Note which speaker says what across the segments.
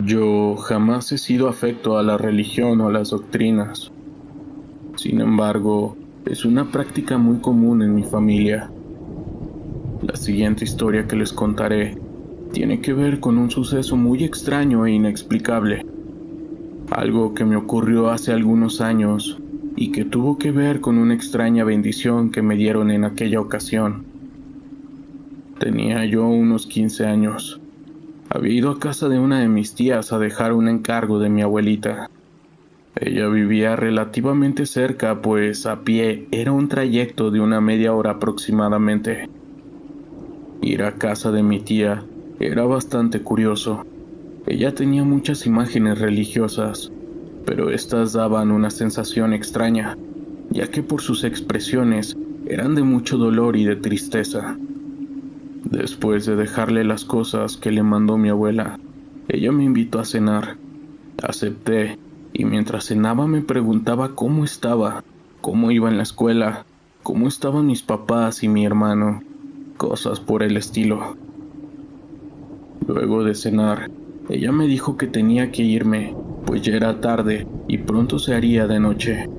Speaker 1: Yo jamás he sido afecto a la religión o a las doctrinas. Sin embargo, es una práctica muy común en mi familia. La siguiente historia que les contaré tiene que ver con un suceso muy extraño e inexplicable. Algo que me ocurrió hace algunos años y que tuvo que ver con una extraña bendición que me dieron en aquella ocasión. Tenía yo unos 15 años. Había ido a casa de una de mis tías a dejar un encargo de mi abuelita. Ella vivía relativamente cerca, pues a pie era un trayecto de una media hora aproximadamente. Ir a casa de mi tía era bastante curioso. Ella tenía muchas imágenes religiosas, pero estas daban una sensación extraña, ya que por sus expresiones eran de mucho dolor y de tristeza. Después de dejarle las cosas que le mandó mi abuela, ella me invitó a cenar. Acepté, y mientras cenaba me preguntaba cómo estaba, cómo iba en la escuela, cómo estaban mis papás y mi hermano, cosas por el estilo. Luego de cenar, ella me dijo que tenía que irme, pues ya era tarde y pronto se haría de noche.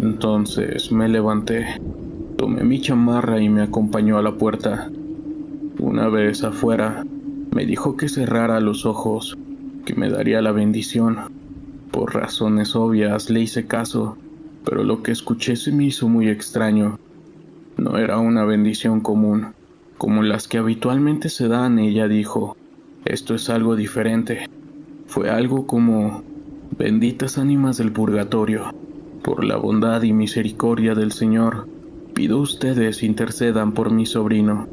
Speaker 1: Entonces me levanté, tomé mi chamarra y me acompañó a la puerta. Una vez afuera, me dijo que cerrara los ojos, que me daría la bendición. Por razones obvias le hice caso, pero lo que escuché se me hizo muy extraño. No era una bendición común, como las que habitualmente se dan. Ella dijo: esto es algo diferente. Fue algo como: benditas ánimas del purgatorio, por la bondad y misericordia del Señor, pido ustedes intercedan por mi sobrino.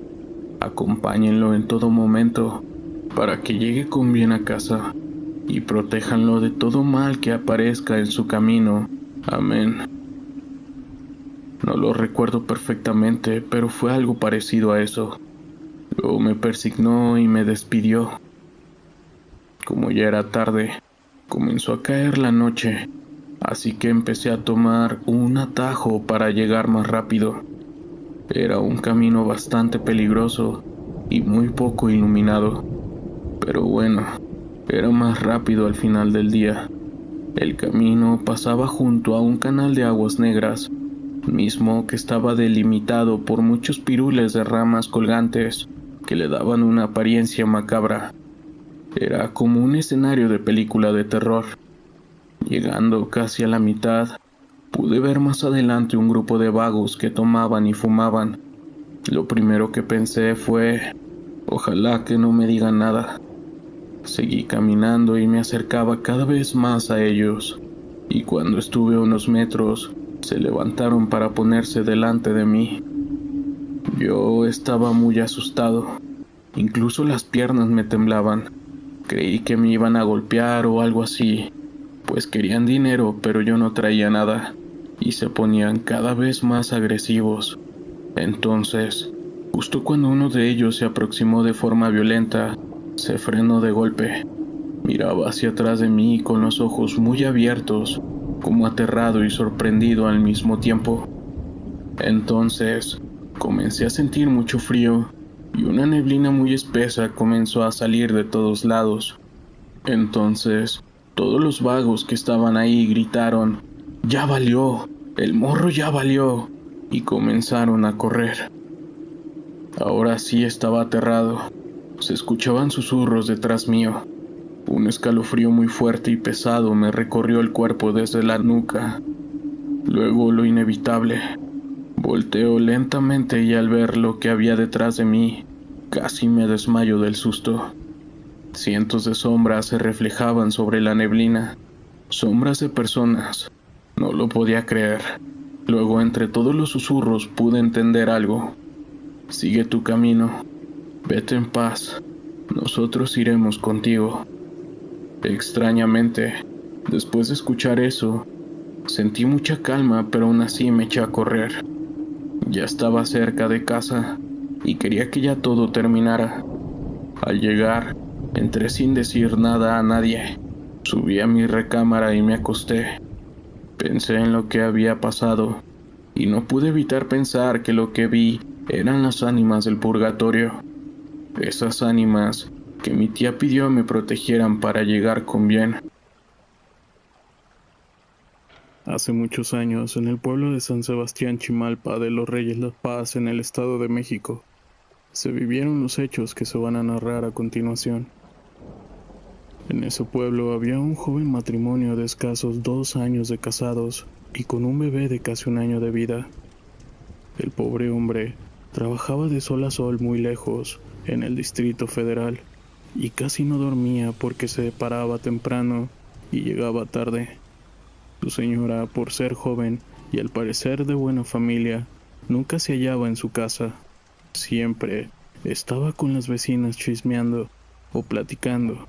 Speaker 1: Acompáñenlo en todo momento, para que llegue con bien a casa, y protéjanlo de todo mal que aparezca en su camino. Amén. No lo recuerdo perfectamente, pero fue algo parecido a eso. Luego me persignó y me despidió. Como ya era tarde, comenzó a caer la noche, así que empecé a tomar un atajo para llegar más rápido. Era un camino bastante peligroso y muy poco iluminado, pero bueno, era más rápido al final del día. El camino pasaba junto a un canal de aguas negras, mismo que estaba delimitado por muchos pirules de ramas colgantes que le daban una apariencia macabra. Era como un escenario de película de terror. Llegando casi a la mitad, pude ver más adelante un grupo de vagos que tomaban y fumaban. Lo primero que pensé fue: ojalá que no me digan nada. Seguí caminando y me acercaba cada vez más a ellos, y cuando estuve a unos metros, se levantaron para ponerse delante de mí. Yo estaba muy asustado, incluso las piernas me temblaban. Creí que me iban a golpear o algo así, pues querían dinero, pero yo no traía nada, y se ponían cada vez más agresivos. Entonces, justo cuando uno de ellos se aproximó de forma violenta, se frenó de golpe. Miraba hacia atrás de mí con los ojos muy abiertos, como aterrado y sorprendido al mismo tiempo. Entonces, comencé a sentir mucho frío y una neblina muy espesa comenzó a salir de todos lados. Entonces, todos los vagos que estaban ahí gritaron: «¡Ya valió! ¡El morro ya valió!» y comenzaron a correr. Ahora sí estaba aterrado. Se escuchaban susurros detrás mío. Un escalofrío muy fuerte y pesado me recorrió el cuerpo desde la nuca. Luego lo inevitable. Volteo lentamente y al ver lo que había detrás de mí, casi me desmayo del susto. Cientos de sombras se reflejaban sobre la neblina. Sombras de personas. No lo podía creer. Luego, entre todos los susurros, pude entender algo. Sigue tu camino. Vete en paz. Nosotros iremos contigo. Extrañamente, después de escuchar eso, sentí mucha calma, pero aún así me eché a correr. Ya estaba cerca de casa y quería que ya todo terminara. Al llegar, entré sin decir nada a nadie. Subí a mi recámara y me acosté. Pensé en lo que había pasado y no pude evitar pensar que lo que vi eran las ánimas del purgatorio. Esas ánimas que mi tía pidió me protegieran para llegar con bien. Hace muchos años, en el pueblo de San Sebastián Chimalpa de los Reyes La Paz, en el Estado de México, se vivieron los hechos que se van a narrar a continuación. En ese pueblo había un joven matrimonio de escasos 2 años de casados y con un bebé de casi un año de vida. El pobre hombre trabajaba de sol a sol muy lejos, en el Distrito Federal, y casi no dormía porque se paraba temprano y llegaba tarde. Su señora, por ser joven y al parecer de buena familia, nunca se hallaba en su casa. Siempre estaba con las vecinas chismeando o platicando,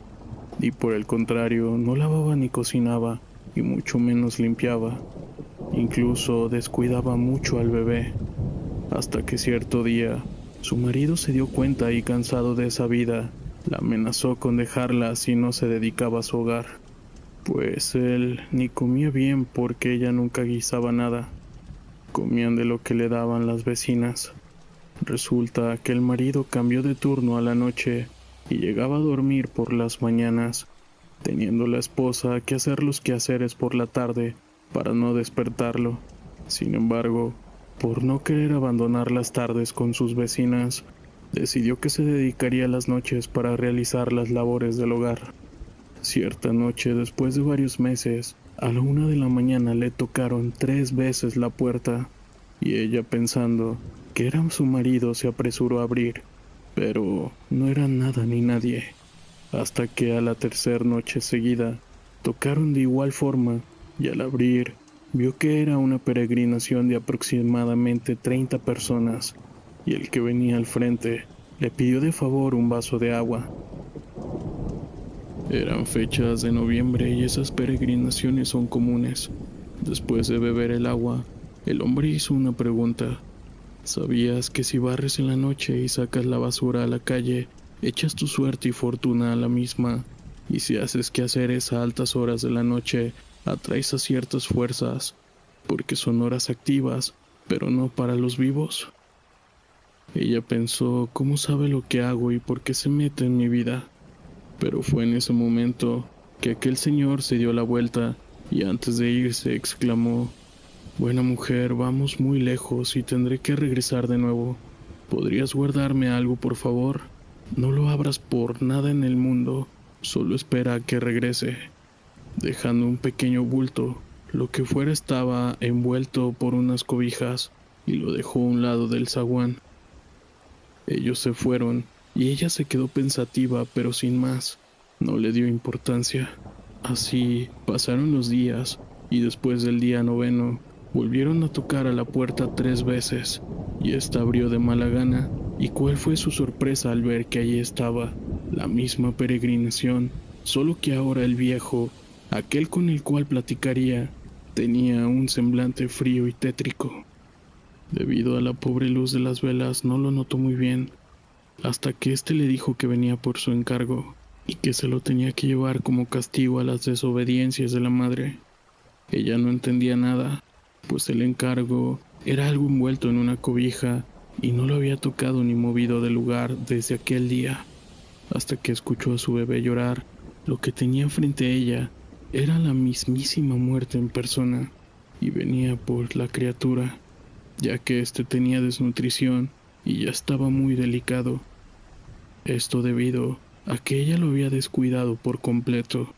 Speaker 1: y por el contrario no lavaba ni cocinaba, y mucho menos limpiaba. Incluso descuidaba mucho al bebé, hasta que cierto día su marido se dio cuenta y cansado de esa vida, la amenazó con dejarla si no se dedicaba a su hogar, pues él ni comía bien porque ella nunca guisaba nada. Comían de lo que le daban las vecinas. Resulta que el marido cambió de turno a la noche y llegaba a dormir por las mañanas, teniendo la esposa que hacer los quehaceres por la tarde para no despertarlo. Sin embargo, por no querer abandonar las tardes con sus vecinas, decidió que se dedicaría a las noches para realizar las labores del hogar. Cierta noche, después de varios meses, a la 1 de la mañana le tocaron 3 veces la puerta, y ella, pensando que era su marido, se apresuró a abrir, pero no era nada ni nadie, hasta que a la tercera noche seguida tocaron de igual forma, y al abrir vio que era una peregrinación de aproximadamente 30 personas, y el que venía al frente le pidió de favor un vaso de agua. Eran fechas de noviembre y esas peregrinaciones son comunes. Después de beber el agua, el hombre hizo una pregunta. ¿Sabías que si barres en la noche y sacas la basura a la calle, echas tu suerte y fortuna a la misma? Y si haces quehaceres a altas horas de la noche, atraes a ciertas fuerzas, porque son horas activas, pero no para los vivos. Ella pensó, ¿cómo sabe lo que hago y por qué se mete en mi vida? Pero fue en ese momento que aquel señor se dio la vuelta y antes de irse exclamó: «Buena mujer, vamos muy lejos y tendré que regresar de nuevo. ¿Podrías guardarme algo, por favor? No lo abras por nada en el mundo, solo espera a que regrese». Dejando un pequeño bulto, lo que fuera estaba envuelto por unas cobijas, y lo dejó a un lado del zaguán. Ellos se fueron y ella se quedó pensativa, pero sin más. No le dio importancia. Así pasaron los días, y después del día 9 volvieron a tocar a la puerta 3 veces, y ésta abrió de mala gana. ¿Y cuál fue su sorpresa al ver que allí estaba la misma peregrinación, solo que ahora el viejo, aquel con el cual platicaría, tenía un semblante frío y tétrico? Debido a la pobre luz de las velas no lo notó muy bien, hasta que éste le dijo que venía por su encargo y que se lo tenía que llevar como castigo a las desobediencias de la madre. Ella no entendía nada, pues el encargo era algo envuelto en una cobija y no lo había tocado ni movido del lugar desde aquel día, hasta que escuchó a su bebé llorar. Lo que tenía frente a ella era la mismísima muerte en persona, y venía por la criatura, ya que éste tenía desnutrición y ya estaba muy delicado. Esto debido a que ella lo había descuidado por completo.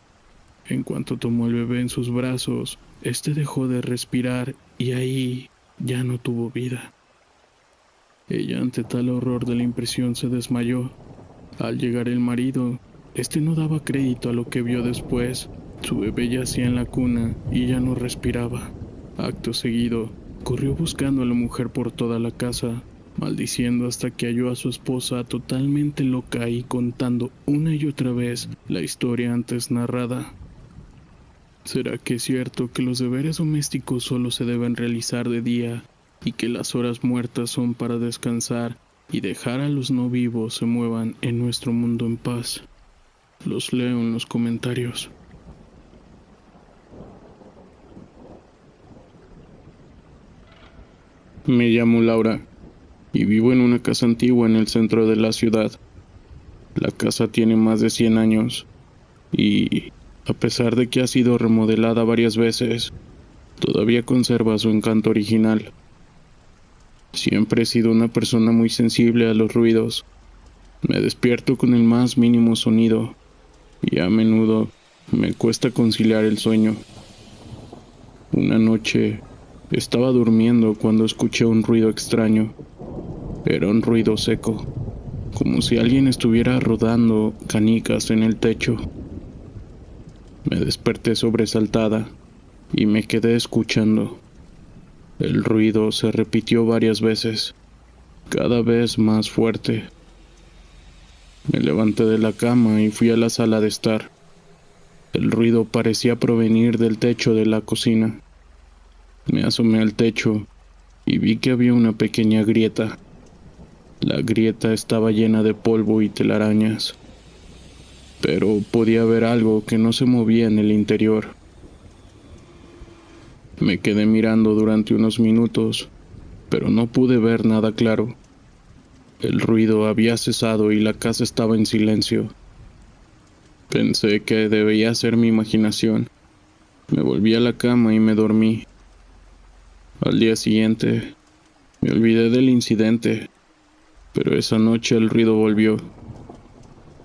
Speaker 1: En cuanto tomó el bebé en sus brazos, este dejó de respirar y ahí ya no tuvo vida. Ella, ante tal horror de la impresión, se desmayó. Al llegar el marido, este no daba crédito a lo que vio después. Su bebé yacía en la cuna y ya no respiraba. Acto seguido, corrió buscando a la mujer por toda la casa, maldiciendo hasta que halló a su esposa totalmente loca y contando una y otra vez la historia antes narrada. ¿Será que es cierto que los deberes domésticos solo se deben realizar de día y que las horas muertas son para descansar y dejar a los no vivos se muevan en nuestro mundo en paz? Los leo en los comentarios. Me llamo Laura y vivo en una casa antigua en el centro de la ciudad. La casa tiene más de 100 años y, a pesar de que ha sido remodelada varias veces, todavía conserva su encanto original. Siempre he sido una persona muy sensible a los ruidos. Me despierto con el más mínimo sonido y a menudo me cuesta conciliar el sueño. Una noche estaba durmiendo cuando escuché un ruido extraño. Era un ruido seco, como si alguien estuviera rodando canicas en el techo. Me desperté sobresaltada y me quedé escuchando. El ruido se repitió varias veces, cada vez más fuerte. Me levanté de la cama y fui a la sala de estar. El ruido parecía provenir del techo de la cocina. Me asomé al techo y vi que había una pequeña grieta. La grieta estaba llena de polvo y telarañas, pero podía ver algo que no se movía en el interior. Me quedé mirando durante unos minutos, pero no pude ver nada claro. El ruido había cesado y la casa estaba en silencio. Pensé que debía ser mi imaginación. Me volví a la cama y me dormí. Al día siguiente, me olvidé del incidente, pero esa noche el ruido volvió.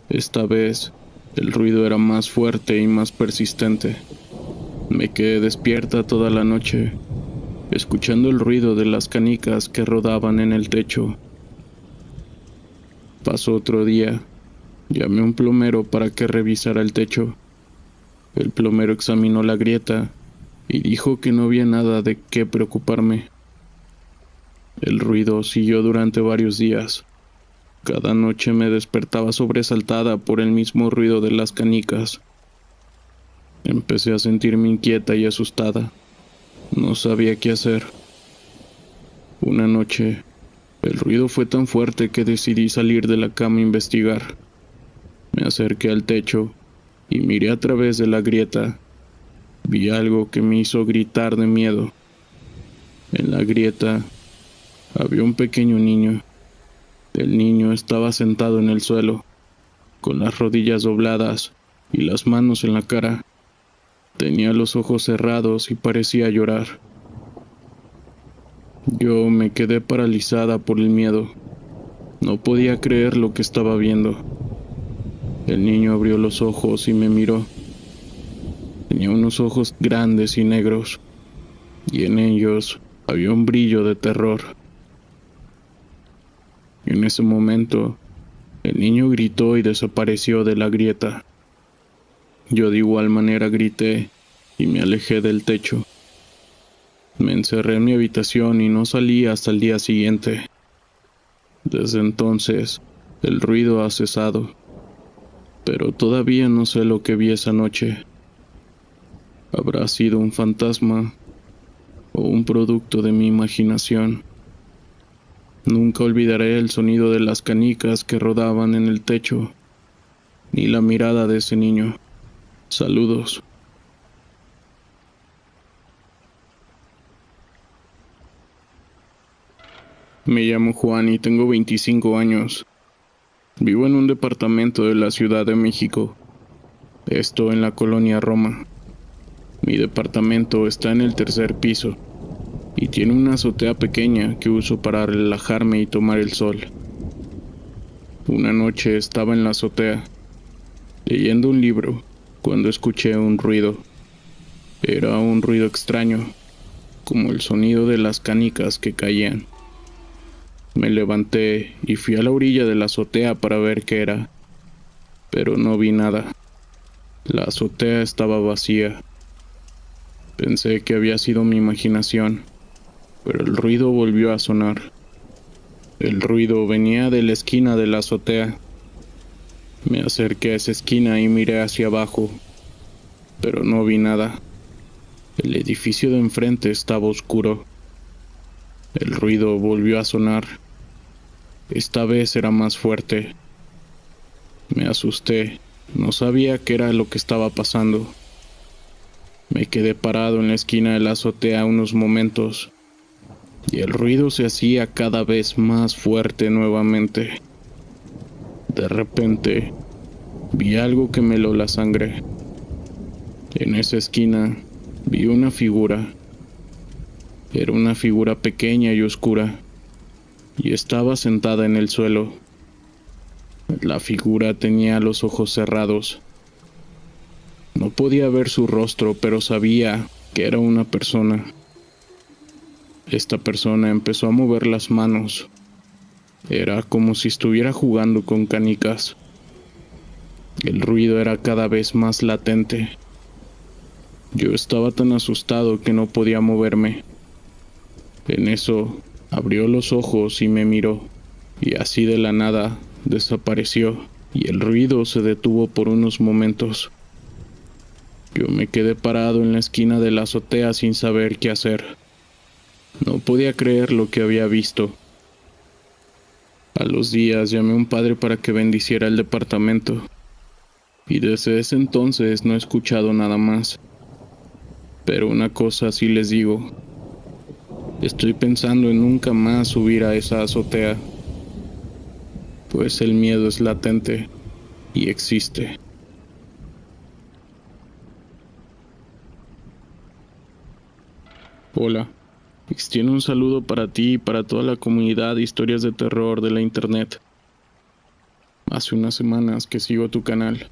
Speaker 1: Esta vez, el ruido era más fuerte y más persistente. Me quedé despierta toda la noche, escuchando el ruido de las canicas que rodaban en el techo. Pasó otro día. Llamé a un plomero para que revisara el techo. El plomero examinó la grieta y dijo que no había nada de qué preocuparme. El ruido siguió durante varios días. Cada noche me despertaba sobresaltada por el mismo ruido de las canicas. Empecé a sentirme inquieta y asustada. No sabía qué hacer. Una noche, el ruido fue tan fuerte que decidí salir de la cama a investigar. Me acerqué al techo y miré a través de la grieta. Vi algo que me hizo gritar de miedo. En la grieta había un pequeño niño. El niño estaba sentado en el suelo, con las rodillas dobladas y las manos en la cara. Tenía los ojos cerrados y parecía llorar. Yo me quedé paralizada por el miedo. No podía creer lo que estaba viendo. El niño abrió los ojos y me miró. Tenía unos ojos grandes y negros, y en ellos había un brillo de terror. En ese momento, el niño gritó y desapareció de la grieta. Yo de igual manera grité y me alejé del techo. Me encerré en mi habitación y no salí hasta el día siguiente. Desde entonces, el ruido ha cesado, pero todavía no sé lo que vi esa noche. ¿Habrá sido un fantasma o un producto de mi imaginación? Nunca olvidaré el sonido de las canicas que rodaban en el techo, ni la mirada de ese niño. Saludos. Me llamo Juan y tengo 25 años. Vivo en un departamento de la Ciudad de México. Esto en la colonia Roma. Mi departamento está en el tercer piso y tiene una azotea pequeña que uso para relajarme y tomar el sol. Una noche estaba en la azotea, leyendo un libro, cuando escuché un ruido. Era un ruido extraño, como el sonido de las canicas que caían. Me levanté y fui a la orilla de la azotea para ver qué era, pero no vi nada. La azotea estaba vacía. Pensé que había sido mi imaginación, pero el ruido volvió a sonar. El ruido venía de la esquina de la azotea. Me acerqué a esa esquina y miré hacia abajo, pero no vi nada. El edificio de enfrente estaba oscuro. El ruido volvió a sonar. Esta vez era más fuerte. Me asusté. No sabía qué era lo que estaba pasando. Me quedé parado en la esquina de la azotea unos momentos, y el ruido se hacía cada vez más fuerte nuevamente. De repente, vi algo que me heló la sangre. En esa esquina, vi una figura. Era una figura pequeña y oscura, y estaba sentada en el suelo. La figura tenía los ojos cerrados. No podía ver su rostro, pero sabía que era una persona. Esta persona empezó a mover las manos. Era como si estuviera jugando con canicas. El ruido era cada vez más latente. Yo estaba tan asustado que no podía moverme. En eso, abrió los ojos y me miró, y así de la nada desapareció, y el ruido se detuvo por unos momentos. Yo me quedé parado en la esquina de la azotea sin saber qué hacer. No podía creer lo que había visto. A los días llamé a un padre para que bendiciera el departamento, y desde ese entonces no he escuchado nada más. Pero una cosa sí les digo, estoy pensando en nunca más subir a esa azotea, pues el miedo es latente y existe. Hola, extiendo un saludo para ti y para toda la comunidad de historias de terror de la internet. Hace unas semanas que sigo tu canal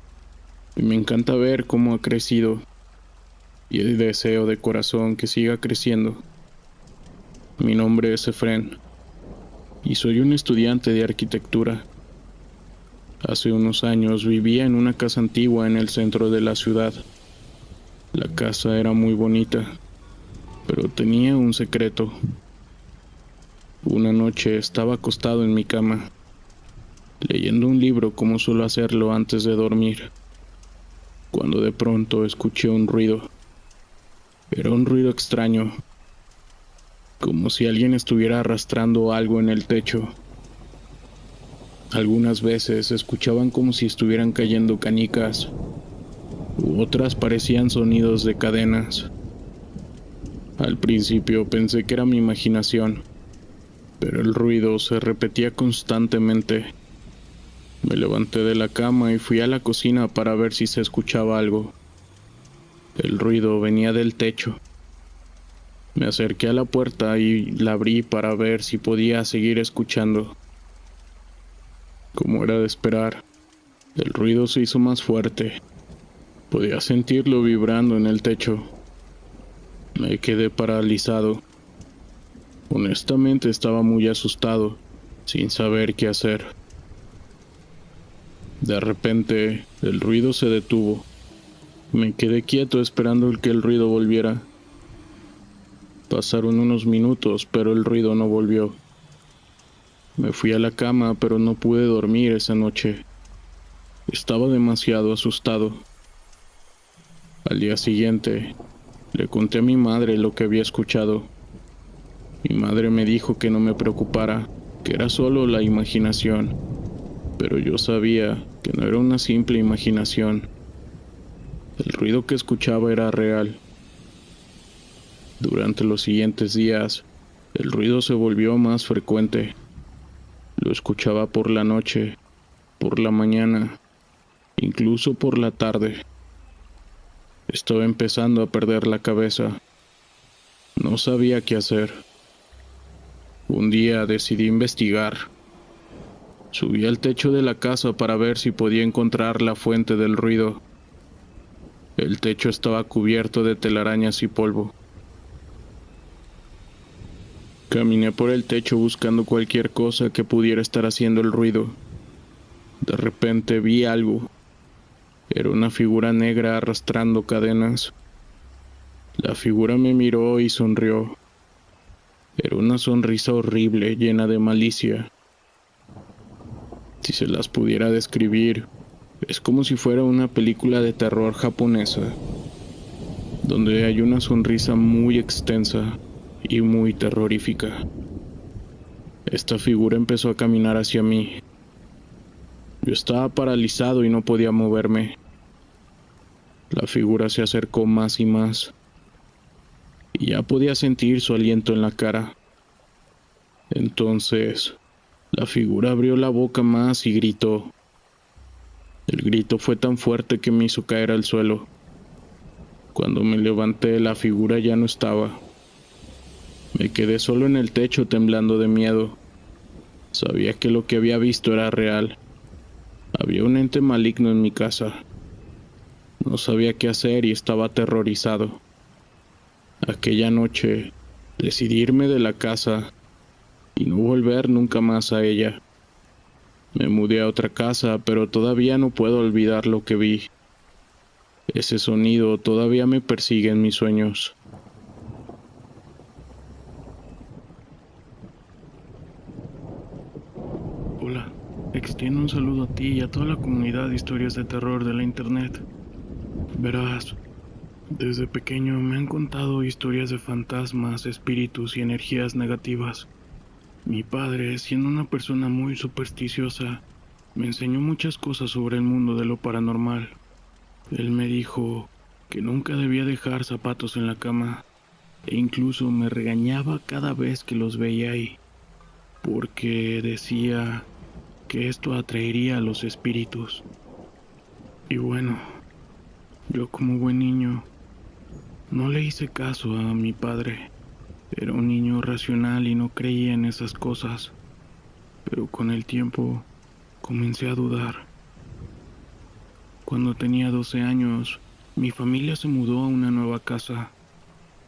Speaker 1: y me encanta ver cómo ha crecido y el deseo de corazón que siga creciendo. Mi nombre es Efren y soy un estudiante de arquitectura. Hace unos años vivía en una casa antigua en el centro de la ciudad. La casa era muy bonita, pero tenía un secreto. Una noche estaba acostado en mi cama, leyendo un libro como suelo hacerlo antes de dormir, cuando de pronto escuché un ruido. Era un ruido extraño, como si alguien estuviera arrastrando algo en el techo. Algunas veces se escuchaban como si estuvieran cayendo canicas, u otras parecían sonidos de cadenas. Al principio pensé que era mi imaginación, pero el ruido se repetía constantemente. Me levanté de la cama y fui a la cocina para ver si se escuchaba algo. El ruido venía del techo. Me acerqué a la puerta y la abrí para ver si podía seguir escuchando. Como era de esperar, el ruido se hizo más fuerte. Podía sentirlo vibrando en el techo. Me quedé paralizado. Honestamente estaba muy asustado, sin saber qué hacer. De repente, el ruido se detuvo. Me quedé quieto esperando que el ruido volviera. Pasaron unos minutos, pero el ruido no volvió. Me fui a la cama, pero no pude dormir esa noche. Estaba demasiado asustado. Al día siguiente, le conté a mi madre lo que había escuchado. Mi madre me dijo que no me preocupara, que era solo la imaginación, pero yo sabía que no era una simple imaginación. El ruido que escuchaba era real. Durante los siguientes días, el ruido se volvió más frecuente. Lo escuchaba por la noche, por la mañana, incluso por la tarde. Estaba empezando a perder la cabeza. No sabía qué hacer. Un día decidí investigar. Subí al techo de la casa para ver si podía encontrar la fuente del ruido. El techo estaba cubierto de telarañas y polvo. Caminé por el techo buscando cualquier cosa que pudiera estar haciendo el ruido. De repente vi algo. Era una figura negra arrastrando cadenas. La figura me miró y sonrió. Era una sonrisa horrible, llena de malicia. Si se las pudiera describir, es como si fuera una película de terror japonesa, donde hay una sonrisa muy extensa y muy terrorífica. Esta figura empezó a caminar hacia mí. Yo estaba paralizado y no podía moverme. La figura se acercó más y más, y ya podía sentir su aliento en la cara. Entonces, la figura abrió la boca más y gritó. El grito fue tan fuerte que me hizo caer al suelo. Cuando me levanté, la figura ya no estaba. Me quedé solo en el techo temblando de miedo. Sabía que lo que había visto era real. Había un ente maligno en mi casa. No sabía qué hacer y estaba aterrorizado. Aquella noche decidí irme de la casa y no volver nunca más a ella. Me mudé a otra casa, pero todavía no puedo olvidar lo que vi. Ese sonido todavía me persigue en mis sueños. Hola, extiendo un saludo a ti y a toda la comunidad de historias de terror de la internet. Verás, desde pequeño me han contado historias de fantasmas, espíritus y energías negativas. Mi padre, siendo una persona muy supersticiosa, me enseñó muchas cosas sobre el mundo de lo paranormal. Él me dijo que nunca debía dejar zapatos en la cama, e incluso me regañaba cada vez que los veía ahí, porque decía que esto atraería a los espíritus. Y bueno, yo como buen niño, no le hice caso a mi padre. Era un niño racional y no creía en esas cosas, pero con el tiempo comencé a dudar. Cuando tenía 12 años, mi familia se mudó a una nueva casa.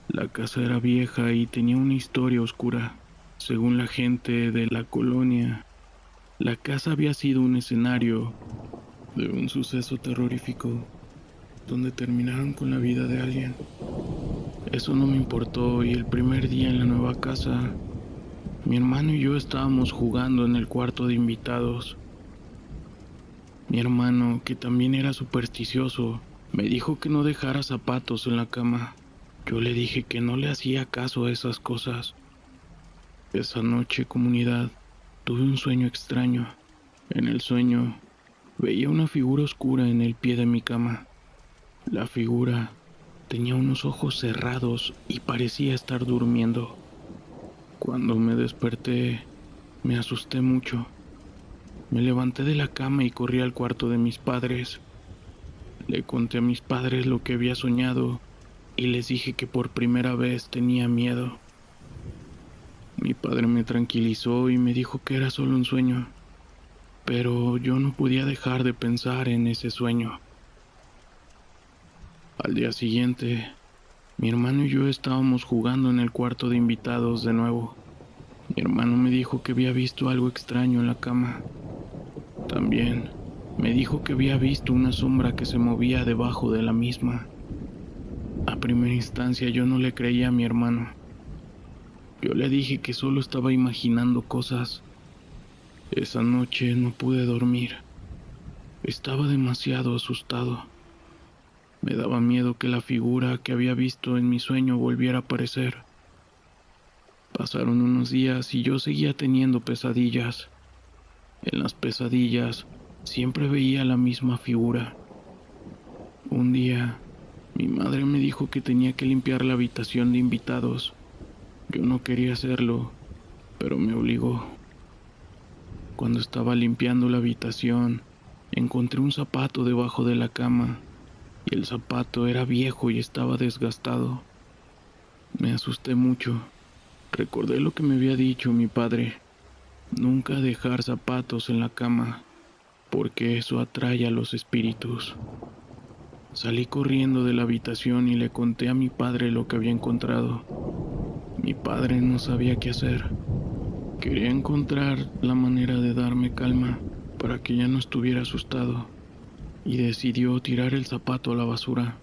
Speaker 1: La casa era vieja y tenía una historia oscura. Según la gente de la colonia, la casa había sido un escenario de un suceso terrorífico donde terminaron con la vida de alguien. Eso no me importó y el primer día en la nueva casa, mi hermano y yo estábamos jugando en el cuarto de invitados. Mi hermano, que también era supersticioso, me dijo que no dejara zapatos en la cama. Yo le dije que no le hacía caso a esas cosas. Esa noche, comunidad, tuve un sueño extraño. En el sueño, veía una figura oscura en el pie de mi cama. La figura tenía unos ojos cerrados y parecía estar durmiendo. Cuando me desperté, me asusté mucho. Me levanté de la cama y corrí al cuarto de mis padres. Le conté a mis padres lo que había soñado y les dije que por primera vez tenía miedo. Mi padre me tranquilizó y me dijo que era solo un sueño, pero yo no podía dejar de pensar en ese sueño. Al día siguiente, mi hermano y yo estábamos jugando en el cuarto de invitados de nuevo. Mi hermano me dijo que había visto algo extraño en la cama. También me dijo que había visto una sombra que se movía debajo de la misma. A primera instancia yo no le creía a mi hermano. Yo le dije que solo estaba imaginando cosas. Esa noche no pude dormir. Estaba demasiado asustado. Me daba miedo que la figura que había visto en mi sueño volviera a aparecer. Pasaron unos días y yo seguía teniendo pesadillas. En las pesadillas siempre veía la misma figura. Un día, mi madre me dijo que tenía que limpiar la habitación de invitados. Yo no quería hacerlo, pero me obligó. Cuando estaba limpiando la habitación, encontré un zapato debajo de la cama, y el zapato era viejo y estaba desgastado. Me asusté mucho. Recordé lo que me había dicho mi padre: nunca dejar zapatos en la cama, porque eso atrae a los espíritus. Salí corriendo de la habitación y le conté a mi padre lo que había encontrado. Mi padre no sabía qué hacer. Quería encontrar la manera de darme calma para que ya no estuviera asustado, y decidió tirar el zapato a la basura.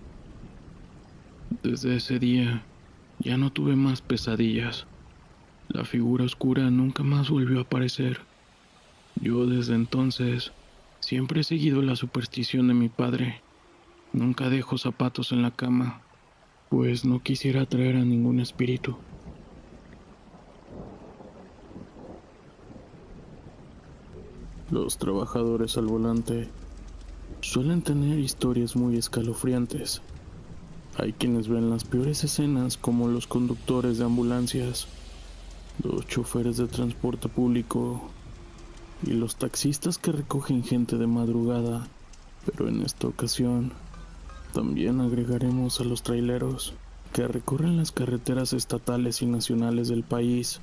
Speaker 1: Desde ese día, ya no tuve más pesadillas. La figura oscura nunca más volvió a aparecer. Yo desde entonces siempre he seguido la superstición de mi padre. Nunca dejo zapatos en la cama, pues no quisiera atraer a ningún espíritu. Los trabajadores al volante suelen tener historias muy escalofriantes. Hay quienes ven las peores escenas, como los conductores de ambulancias, los choferes de transporte público y los taxistas que recogen gente de madrugada Pero en esta ocasión también agregaremos a los traileros que recorren las carreteras estatales y nacionales del país,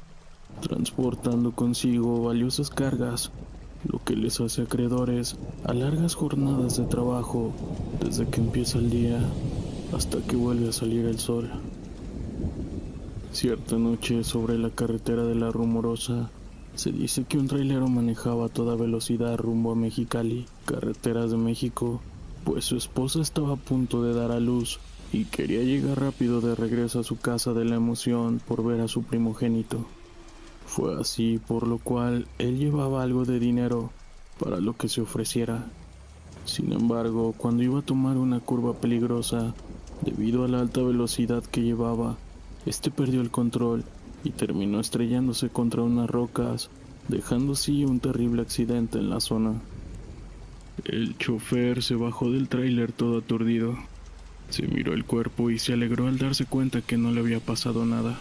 Speaker 1: transportando consigo valiosas cargas, lo que les hace acreedores a largas jornadas de trabajo desde que empieza el día hasta que vuelve a salir el sol. Cierta noche, sobre la carretera de La Rumorosa, se dice que un trailero manejaba a toda velocidad rumbo a Mexicali, carreteras de México, pues su esposa estaba a punto de dar a luz y quería llegar rápido de regreso a su casa de la emoción por ver a su primogénito. Fue así por lo cual él llevaba algo de dinero para lo que se ofreciera. Sin embargo, cuando iba a tomar una curva peligrosa, debido a la alta velocidad que llevaba, este perdió el control y terminó estrellándose contra unas rocas, dejando así un terrible accidente en la zona. El chofer se bajó del tráiler todo aturdido. Se miró el cuerpo y se alegró al darse cuenta que no le había pasado nada.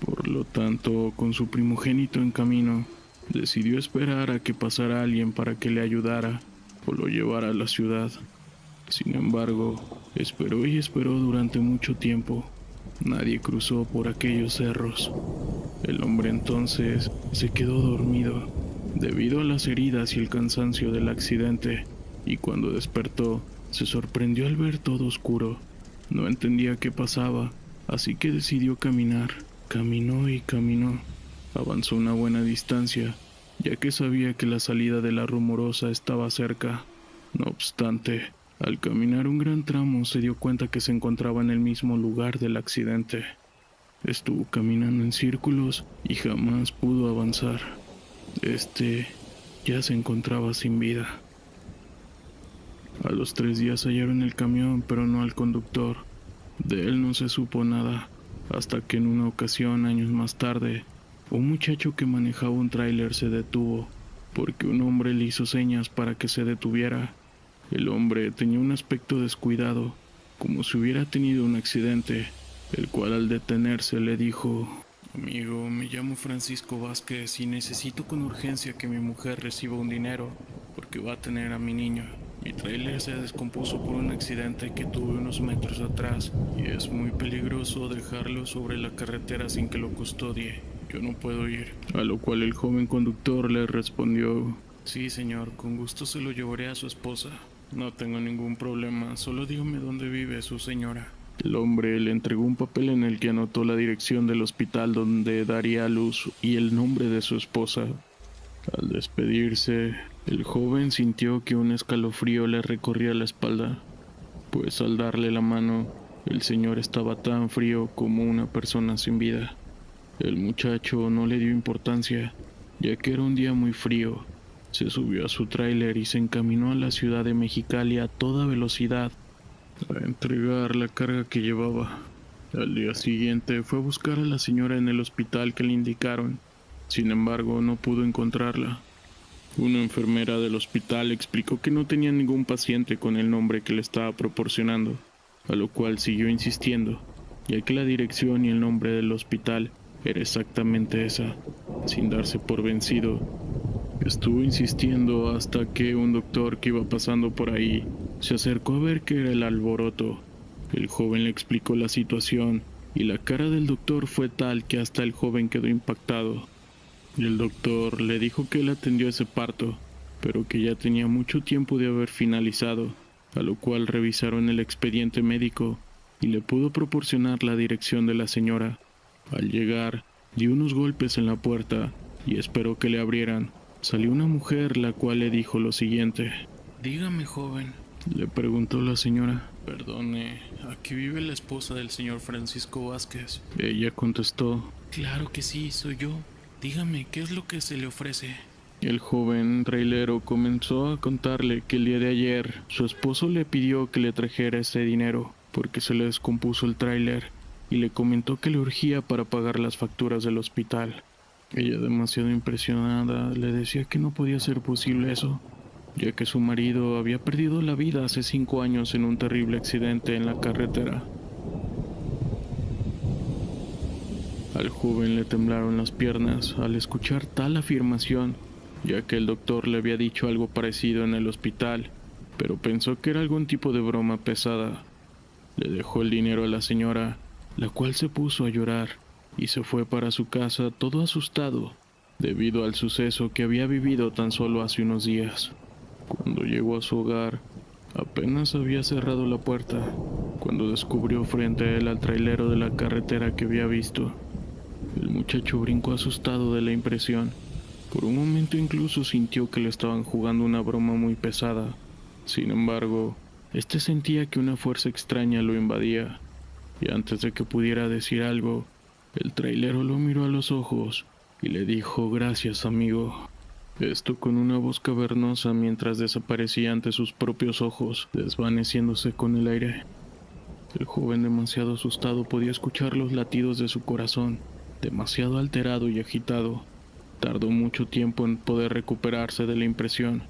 Speaker 1: Por lo tanto, con su primogénito en camino, decidió esperar a que pasara alguien para que le ayudara o lo llevara a la ciudad. Sin embargo, esperó y esperó durante mucho tiempo. Nadie cruzó por aquellos cerros. El hombre entonces se quedó dormido debido a las heridas y el cansancio del accidente, y cuando despertó, se sorprendió al ver todo oscuro. No entendía qué pasaba, así que decidió caminar. Caminó y caminó. Avanzó una buena distancia, ya que sabía que la salida de La Rumorosa estaba cerca. No obstante, al caminar un gran tramo se dio cuenta que se encontraba en el mismo lugar del accidente. Estuvo caminando en círculos y jamás pudo avanzar. Ya se encontraba sin vida. A los 3 días hallaron el camión, pero no al conductor. De él no se supo nada, hasta que en una ocasión, años más tarde, un muchacho que manejaba un tráiler se detuvo, porque un hombre le hizo señas para que se detuviera. El hombre tenía un aspecto descuidado, como si hubiera tenido un accidente, el cual al detenerse le dijo: «Amigo, me llamo Francisco Vázquez y necesito con urgencia que mi mujer reciba un dinero, porque va a tener a mi niño. Mi tráiler se descompuso por un accidente que tuve unos metros atrás y es muy peligroso dejarlo sobre la carretera sin que lo custodie. Yo no puedo ir». A lo cual el joven conductor le respondió: «Sí, señor, con gusto se lo llevaré a su esposa. No tengo ningún problema, solo dígame dónde vive su señora». El hombre le entregó un papel en el que anotó la dirección del hospital donde daría a luz y el nombre de su esposa. Al despedirse, el joven sintió que un escalofrío le recorría la espalda, pues al darle la mano, el señor estaba tan frío como una persona sin vida. El muchacho no le dio importancia, ya que era un día muy frío. Se subió a su tráiler y se encaminó a la ciudad de Mexicali a toda velocidad a entregar la carga que llevaba. Al día siguiente fue a buscar a la señora en el hospital que le indicaron. Sin embargo, no pudo encontrarla. Una enfermera del hospital explicó que no tenía ningún paciente con el nombre que le estaba proporcionando, a lo cual siguió insistiendo, ya que la dirección y el nombre del hospital era exactamente esa. Sin darse por vencido, estuvo insistiendo hasta que un doctor que iba pasando por ahí se acercó a ver qué era el alboroto. El joven le explicó la situación y la cara del doctor fue tal que hasta el joven quedó impactado. El doctor le dijo que él atendió ese parto, pero que ya tenía mucho tiempo de haber finalizado, a lo cual revisaron el expediente médico y le pudo proporcionar la dirección de la señora. Al llegar, dio unos golpes en la puerta y esperó que le abrieran. Salió una mujer, la cual le dijo lo siguiente: «Dígame, joven», le preguntó la señora. «Perdone, ¿aquí vive la esposa del señor Francisco Vázquez?». Ella contestó: «Claro que sí, soy yo. Dígame, ¿qué es lo que se le ofrece?». El joven trailero comenzó a contarle que el día de ayer su esposo le pidió que le trajera ese dinero porque se le descompuso el tráiler y le comentó que le urgía para pagar las facturas del hospital. Ella, demasiado impresionada, le decía que no podía ser posible eso, ya que su marido había perdido la vida hace 5 años en un terrible accidente en la carretera. Al joven le temblaron las piernas al escuchar tal afirmación, ya que el doctor le había dicho algo parecido en el hospital, pero pensó que era algún tipo de broma pesada. Le dejó el dinero a la señora, la cual se puso a llorar y se fue para su casa todo asustado, debido al suceso que había vivido tan solo hace unos días. Cuando llegó a su hogar, apenas había cerrado la puerta, cuando descubrió frente a él al trailero de la carretera que había visto. El muchacho brincó asustado de la impresión. Por un momento incluso sintió que le estaban jugando una broma muy pesada. Sin embargo, este sentía que una fuerza extraña lo invadía, y antes de que pudiera decir algo, el trailero lo miró a los ojos y le dijo: «Gracias, amigo». Esto con una voz cavernosa mientras desaparecía ante sus propios ojos, desvaneciéndose con el aire. El joven, demasiado asustado, podía escuchar los latidos de su corazón, demasiado alterado y agitado. Tardó mucho tiempo en poder recuperarse de la impresión.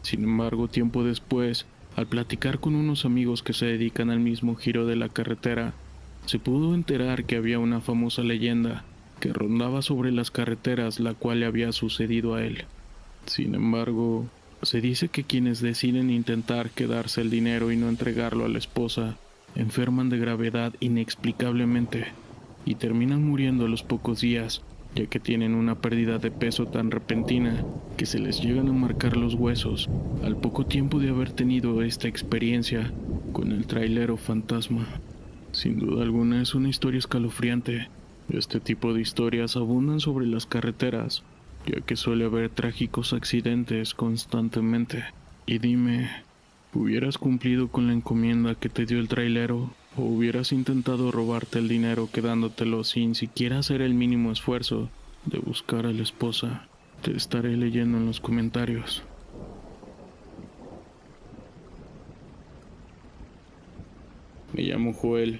Speaker 1: Sin embargo, tiempo después, al platicar con unos amigos que se dedican al mismo giro de la carretera, se pudo enterar que había una famosa leyenda que rondaba sobre las carreteras, la cual le había sucedido a él. Sin embargo, se dice que quienes deciden intentar quedarse el dinero y no entregarlo a la esposa, enferman de gravedad inexplicablemente y terminan muriendo a los pocos días, ya que tienen una pérdida de peso tan repentina que se les llegan a marcar los huesos al poco tiempo de haber tenido esta experiencia con el trailero fantasma. Sin duda alguna es una historia escalofriante. Este tipo de historias abundan sobre las carreteras, ya que suele haber trágicos accidentes constantemente. Y dime, ¿hubieras cumplido con la encomienda que te dio el trailero? ¿O hubieras intentado robarte el dinero quedándotelo sin siquiera hacer el mínimo esfuerzo de buscar a la esposa? Te estaré leyendo en los comentarios. Me llamo Joel.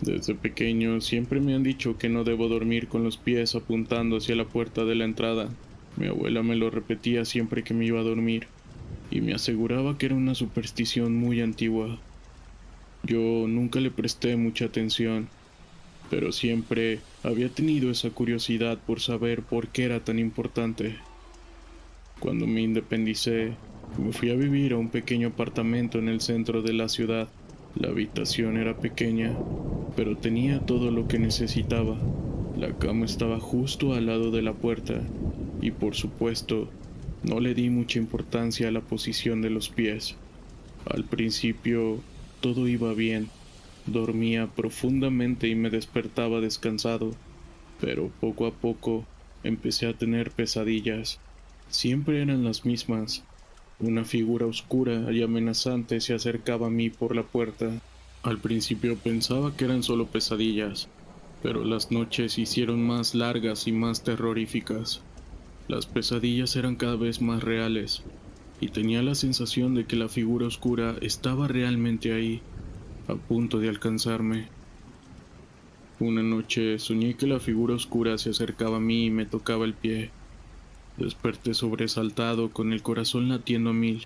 Speaker 1: Desde pequeño siempre me han dicho que no debo dormir con los pies apuntando hacia la puerta de la entrada. Mi abuela me lo repetía siempre que me iba a dormir, y me aseguraba que era una superstición muy antigua. Yo nunca le presté mucha atención, pero siempre había tenido esa curiosidad por saber por qué era tan importante. Cuando me independicé, me fui a vivir a un pequeño apartamento en el centro de la ciudad. La habitación era pequeña, pero tenía todo lo que necesitaba. La cama estaba justo al lado de la puerta, y por supuesto, no le di mucha importancia a la posición de los pies. Al principio, todo iba bien. Dormía profundamente y me despertaba descansado, pero poco a poco empecé a tener pesadillas. Siempre eran las mismas. Una figura oscura y amenazante se acercaba a mí por la puerta. Al principio pensaba que eran solo pesadillas, pero las noches se hicieron más largas y más terroríficas. Las pesadillas eran cada vez más reales, y tenía la sensación de que la figura oscura estaba realmente ahí, a punto de alcanzarme. Una noche soñé que la figura oscura se acercaba a mí y me tocaba el pie. Desperté sobresaltado, con el corazón latiendo a mil.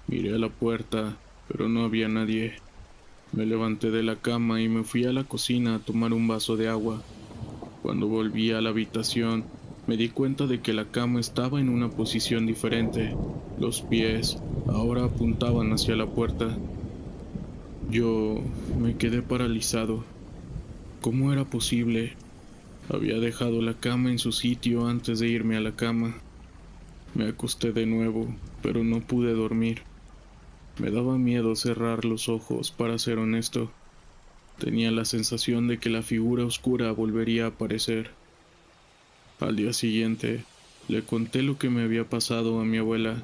Speaker 1: Miré a la puerta, pero no había nadie. Me levanté de la cama y me fui a la cocina a tomar un vaso de agua. Cuando volví a la habitación, me di cuenta de que la cama estaba en una posición diferente. Los pies ahora apuntaban hacia la puerta. Yo me quedé paralizado. ¿Cómo era posible? Había dejado la cama en su sitio antes de irme a la cama. Me acosté de nuevo, pero no pude dormir. Me daba miedo cerrar los ojos, para ser honesto. Tenía la sensación de que la figura oscura volvería a aparecer. Al día siguiente, le conté lo que me había pasado a mi abuela.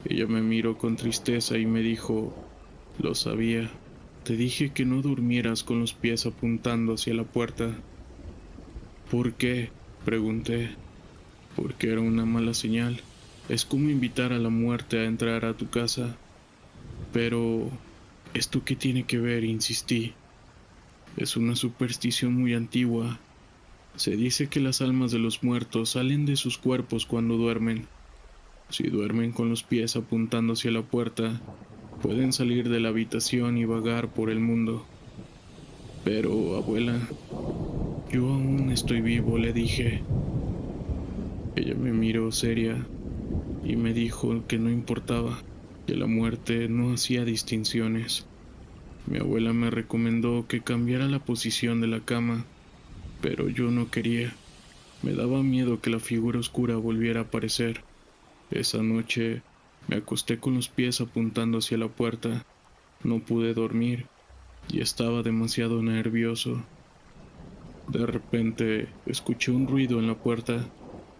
Speaker 1: Ella me miró con tristeza y me dijo: «Lo sabía. Te dije que no durmieras con los pies apuntando hacia la puerta». «¿Por qué?», pregunté. «Porque era una mala señal. Es como invitar a la muerte a entrar a tu casa». «Pero, ¿esto qué tiene que ver?», insistí. «Es una superstición muy antigua. Se dice que las almas de los muertos salen de sus cuerpos cuando duermen. Si duermen con los pies apuntando hacia la puerta, pueden salir de la habitación y vagar por el mundo». «Pero, abuela, yo aún estoy vivo», le dije. Ella me miró seria y me dijo que no importaba, que la muerte no hacía distinciones. Mi abuela me recomendó que cambiara la posición de la cama, pero yo no quería. Me daba miedo que la figura oscura volviera a aparecer. Esa noche me acosté con los pies apuntando hacia la puerta. No pude dormir y estaba demasiado nervioso. De repente escuché un ruido en la puerta.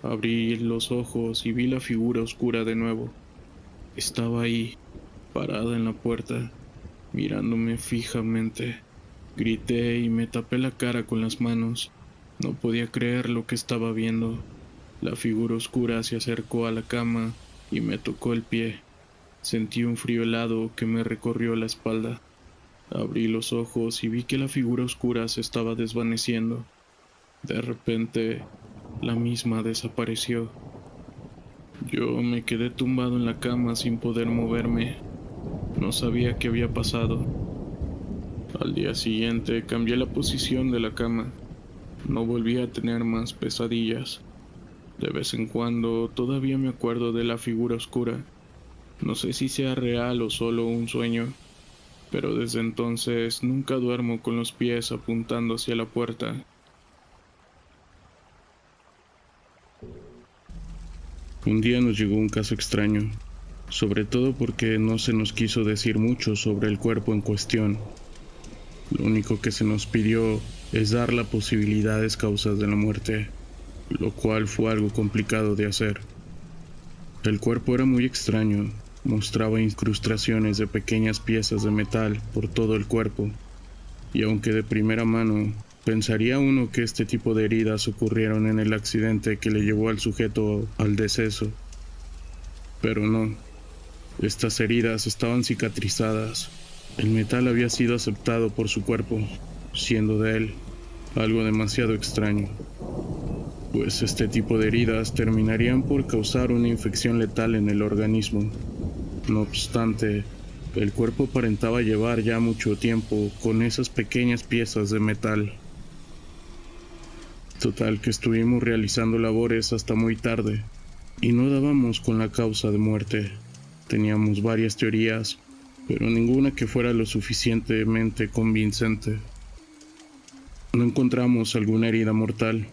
Speaker 1: Abrí los ojos y vi la figura oscura de nuevo. Estaba ahí, parada en la puerta, mirándome fijamente. Grité y me tapé la cara con las manos. No podía creer lo que estaba viendo. La figura oscura se acercó a la cama y me tocó el pie. Sentí un frío helado que me recorrió la espalda. Abrí los ojos y vi que la figura oscura se estaba desvaneciendo. De repente, la misma desapareció. Yo me quedé tumbado en la cama sin poder moverme. No sabía qué había pasado. Al día siguiente cambié la posición de la cama. No volví a tener más pesadillas. De vez en cuando todavía me acuerdo de la figura oscura. No sé si sea real o solo un sueño, pero desde entonces nunca duermo con los pies apuntando hacia la puerta. Un día nos llegó un caso extraño, sobre todo porque no se nos quiso decir mucho sobre el cuerpo en cuestión. Lo único que se nos pidió es dar las posibilidades causas de la muerte, lo cual fue algo complicado de hacer. El cuerpo era muy extraño, mostraba incrustaciones de pequeñas piezas de metal por todo el cuerpo, y aunque de primera mano pensaría uno que este tipo de heridas ocurrieron en el accidente que le llevó al sujeto al deceso, pero no. Estas heridas estaban cicatrizadas. El metal había sido aceptado por su cuerpo, siendo de él algo demasiado extraño, pues este tipo de heridas terminarían por causar una infección letal en el organismo. No obstante, el cuerpo aparentaba llevar ya mucho tiempo con esas pequeñas piezas de metal. Total que estuvimos realizando labores hasta muy tarde, y no dábamos con la causa de muerte. Teníamos varias teorías, pero ninguna que fuera lo suficientemente convincente. No encontramos alguna herida mortal,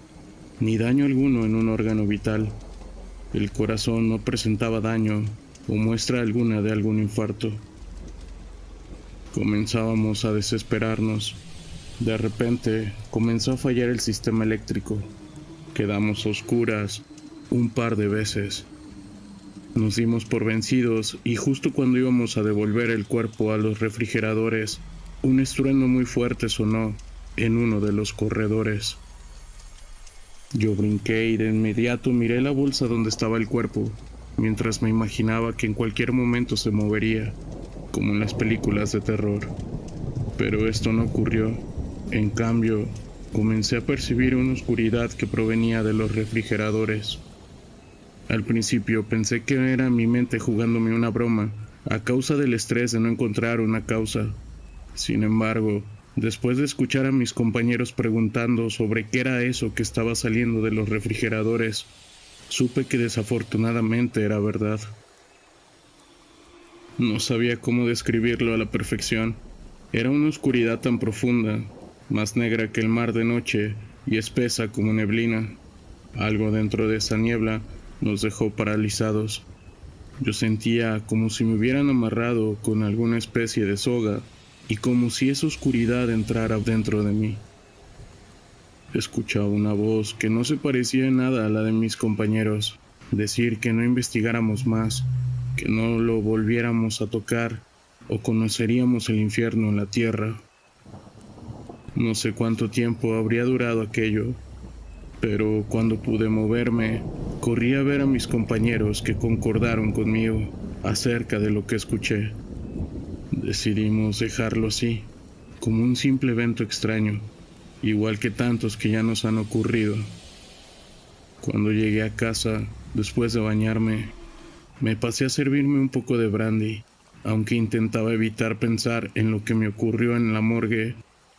Speaker 1: ni daño alguno en un órgano vital. El corazón no presentaba daño o muestra alguna de algún infarto. Comenzábamos a desesperarnos. De repente comenzó a fallar el sistema eléctrico. Quedamos a oscuras un par de veces. Nos dimos por vencidos y justo cuando íbamos a devolver el cuerpo a los refrigeradores, un estruendo muy fuerte sonó en uno de los corredores. Yo brinqué y de inmediato miré la bolsa donde estaba el cuerpo, mientras me imaginaba que en cualquier momento se movería, como en las películas de terror. Pero esto no ocurrió. En cambio, comencé a percibir una oscuridad que provenía de los refrigeradores. Al principio pensé que era mi mente jugándome una broma, a causa del estrés de no encontrar una causa. Sin embargo, después de escuchar a mis compañeros preguntando sobre qué era eso que estaba saliendo de los refrigeradores, supe que desafortunadamente era verdad. No sabía cómo describirlo a la perfección. Era una oscuridad tan profunda, más negra que el mar de noche y espesa como neblina. Algo dentro de esa niebla nos dejó paralizados. Yo sentía como si me hubieran amarrado con alguna especie de soga y como si esa oscuridad entrara dentro de mí. Escuchaba una voz que no se parecía en nada a la de mis compañeros, decir que no investigáramos más, que no lo volviéramos a tocar o conoceríamos el infierno en la tierra. No sé cuánto tiempo habría durado aquello, pero cuando pude moverme, corrí a ver a mis compañeros que concordaron conmigo acerca de lo que escuché. Decidimos dejarlo así, como un simple evento extraño, igual que tantos que ya nos han ocurrido. Cuando llegué a casa, después de bañarme, me pasé a servirme un poco de brandy, aunque intentaba evitar pensar en lo que me ocurrió en la morgue.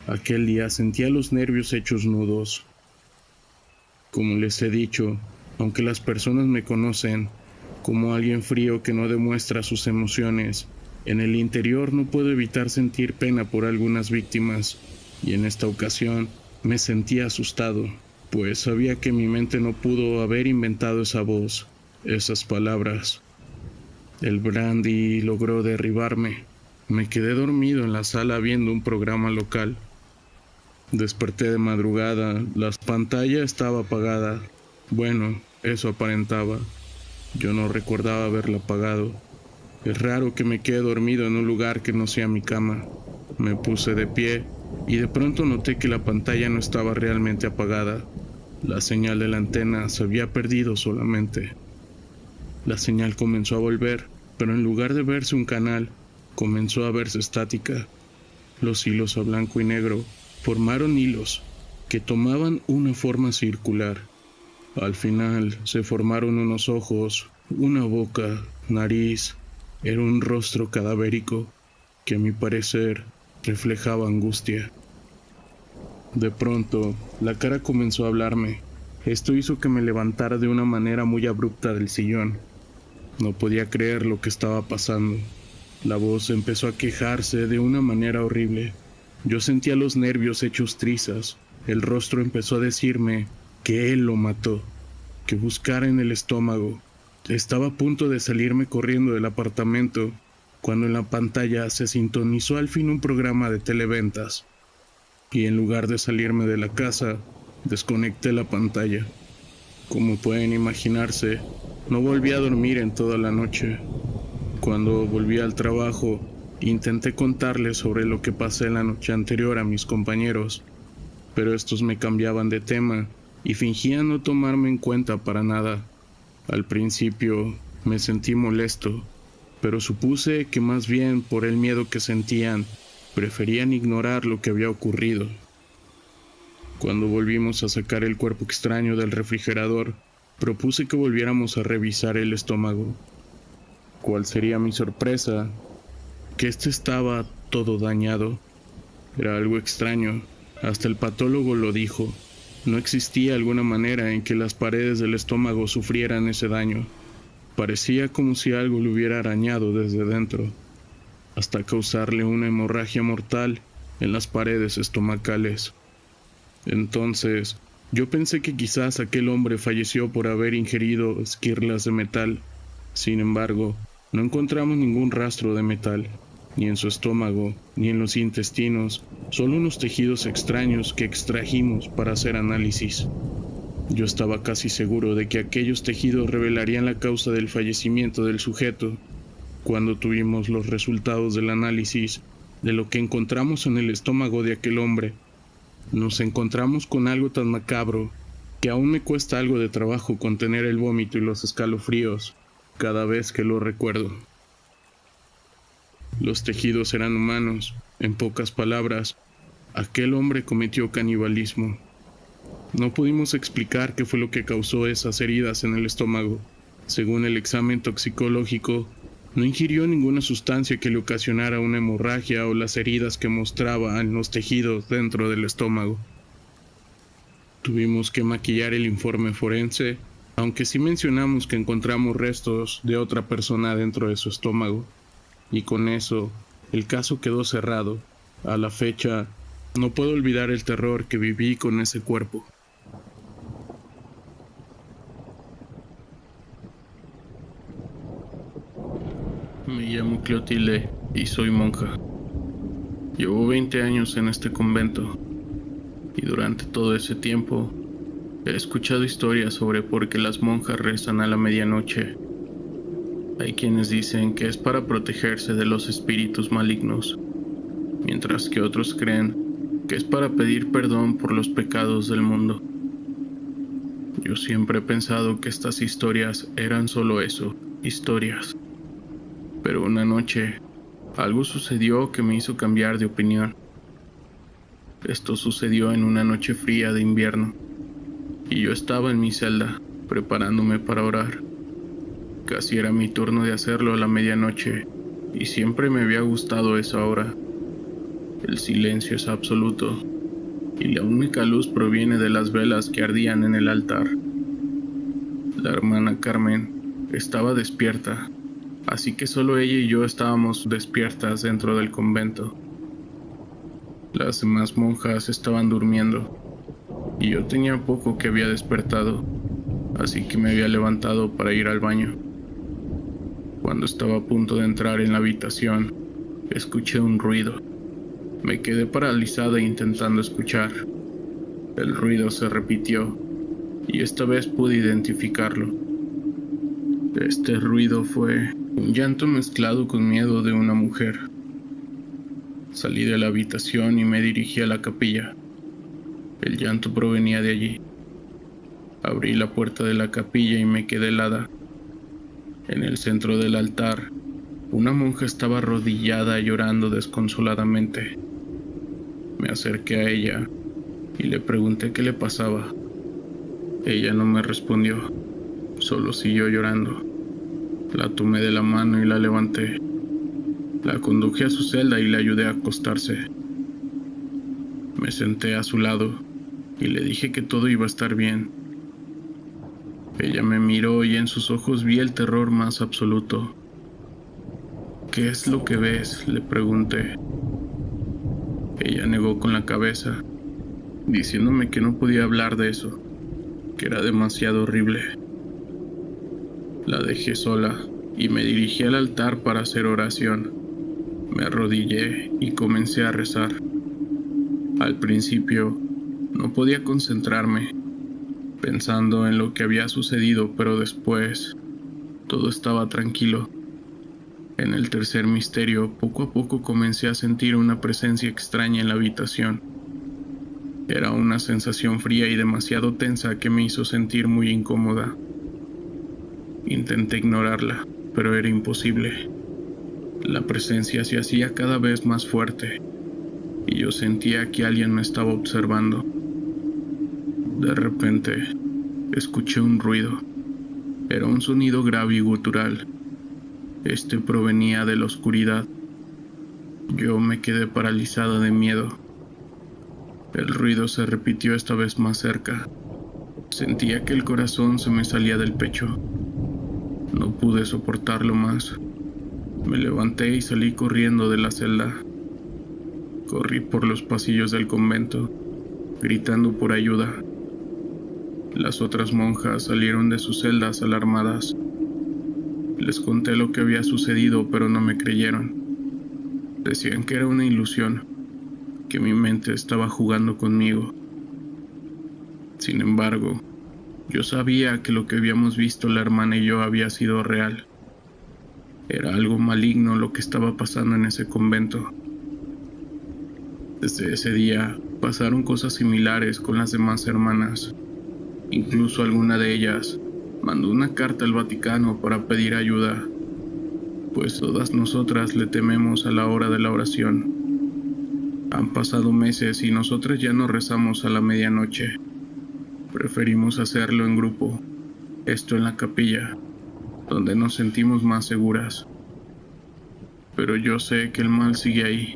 Speaker 1: Aquel día sentía los nervios hechos nudos. Como les he dicho, aunque las personas me conocen, Como alguien frío que no demuestra sus emociones, en el interior no puedo evitar sentir pena por algunas víctimas, y en esta ocasión me sentía asustado, pues sabía que mi mente no pudo haber inventado esa voz, esas palabras. El brandy logró derribarme. Me quedé dormido en la sala viendo un programa local. Desperté de madrugada, la pantalla estaba apagada. Bueno, eso aparentaba. Yo no recordaba haberla apagado. Es raro que me quede dormido en un lugar que no sea mi cama. Me puse de pie y de pronto noté que la pantalla no estaba realmente apagada. La señal de la antena se había perdido solamente. La señal comenzó a volver, pero en lugar de verse un canal, comenzó a verse estática. Los hilos a blanco y negro formaron hilos que tomaban una forma circular. Al final se formaron unos ojos, una boca, nariz. Era un rostro cadavérico que a mi parecer reflejaba angustia. De pronto, la cara comenzó a hablarme. Esto hizo que me levantara de una manera muy abrupta del sillón. No podía creer lo que estaba pasando. La voz empezó a quejarse de una manera horrible. Yo sentía los nervios hechos trizas. El rostro empezó a decirme que él lo mató, que buscara en el estómago. Estaba a punto de salirme corriendo del apartamento, cuando en la pantalla se sintonizó al fin un programa de televentas. Y en lugar de salirme de la casa, desconecté la pantalla. Como pueden imaginarse, no volví a dormir en toda la noche. Cuando volví al trabajo, intenté contarles sobre lo que pasé la noche anterior a mis compañeros, pero estos me cambiaban de tema y fingían no tomarme en cuenta para nada. Al principio me sentí molesto, pero supuse que más bien por el miedo que sentían, preferían ignorar lo que había ocurrido. Cuando volvimos a sacar el cuerpo extraño del refrigerador, propuse que volviéramos a revisar el estómago. ¿Cuál sería mi sorpresa? Que este estaba todo dañado. Era algo extraño. Hasta el patólogo lo dijo. No existía alguna manera en que las paredes del estómago sufrieran ese daño. Parecía como si algo le hubiera arañado desde dentro, hasta causarle una hemorragia mortal en las paredes estomacales. Entonces, yo pensé que quizás aquel hombre falleció por haber ingerido esquirlas de metal. Sin embargo, no encontramos ningún rastro de metal, ni en su estómago, ni en los intestinos, solo unos tejidos extraños que extrajimos para hacer análisis. Yo estaba casi seguro de que aquellos tejidos revelarían la causa del fallecimiento del sujeto. Cuando tuvimos los resultados del análisis de lo que encontramos en el estómago de aquel hombre, nos encontramos con algo tan macabro que aún me cuesta algo de trabajo contener el vómito y los escalofríos cada vez que lo recuerdo. Los tejidos eran humanos. En pocas palabras, aquel hombre cometió canibalismo. No pudimos explicar qué fue lo que causó esas heridas en el estómago. Según el examen toxicológico, no ingirió ninguna sustancia que le ocasionara una hemorragia o las heridas que mostraba en los tejidos dentro del estómago. Tuvimos que maquillar el informe forense, aunque sí mencionamos que encontramos restos de otra persona dentro de su estómago. Y con eso, el caso quedó cerrado. A la fecha, no puedo olvidar el terror que viví con ese cuerpo. Me llamo Clotilde y soy monja. Llevo 20 años en este convento y durante todo ese tiempo he escuchado historias sobre por qué las monjas rezan a la medianoche. Hay quienes dicen que es para protegerse de los espíritus malignos, mientras que otros creen que es para pedir perdón por los pecados del mundo. Yo siempre he pensado que estas historias eran solo eso, historias. Pero una noche, algo sucedió que me hizo cambiar de opinión. Esto sucedió en una noche fría de invierno, y yo estaba en mi celda, preparándome para orar. Casi era mi turno de hacerlo a la medianoche, y siempre me había gustado esa hora. El silencio es absoluto, y la única luz proviene de las velas que ardían en el altar. La hermana Carmen estaba despierta, así que solo ella y yo estábamos despiertas dentro del convento. Las demás monjas estaban durmiendo, y yo tenía poco que había despertado, así que me había levantado para ir al baño. Cuando estaba a punto de entrar en la habitación, escuché un ruido. Me quedé paralizada intentando escuchar. El ruido se repitió, y esta vez pude identificarlo. Este ruido fue un llanto mezclado con miedo de una mujer. Salí de la habitación y me dirigí a la capilla. El llanto provenía de allí. Abrí la puerta de la capilla y me quedé helada. En el centro del altar, una monja estaba arrodillada llorando desconsoladamente. Me acerqué a ella y le pregunté qué le pasaba. Ella no me respondió, solo siguió llorando. La tomé de la mano y la levanté. La conduje a su celda y le ayudé a acostarse. Me senté a su lado y le dije que todo iba a estar bien. Ella me miró y en sus ojos vi el terror más absoluto. ¿Qué es lo que ves?, le pregunté. Ella negó con la cabeza, diciéndome que no podía hablar de eso, que era demasiado horrible. La dejé sola y me dirigí al altar para hacer oración. Me arrodillé y comencé a rezar. Al principio no podía concentrarme, pensando en lo que había sucedido, pero después todo estaba tranquilo. En el tercer misterio, poco a poco comencé a sentir una presencia extraña en la habitación. Era una sensación fría y demasiado tensa que me hizo sentir muy incómoda. Intenté ignorarla, pero era imposible. La presencia se hacía cada vez más fuerte, y yo sentía que alguien me estaba observando. De repente, escuché un ruido. Era un sonido grave y gutural. Este provenía de la oscuridad. Yo me quedé paralizada de miedo. El ruido se repitió esta vez más cerca. Sentía que el corazón se me salía del pecho. No pude soportarlo más. Me levanté y salí corriendo de la celda. Corrí por los pasillos del convento, gritando por ayuda. Las otras monjas salieron de sus celdas alarmadas. Les conté lo que había sucedido, pero no me creyeron. Decían que era una ilusión, que mi mente estaba jugando conmigo. Sin embargo, yo sabía que lo que habíamos visto la hermana y yo había sido real. Era algo maligno lo que estaba pasando en ese convento. Desde ese día pasaron cosas similares con las demás hermanas. Incluso alguna de ellas mandó una carta al Vaticano para pedir ayuda, pues todas nosotras le tememos a la hora de la oración. Han pasado meses y nosotras ya no rezamos a la medianoche. Preferimos hacerlo en grupo, esto en la capilla, donde nos sentimos más seguras. Pero yo sé que el mal sigue ahí,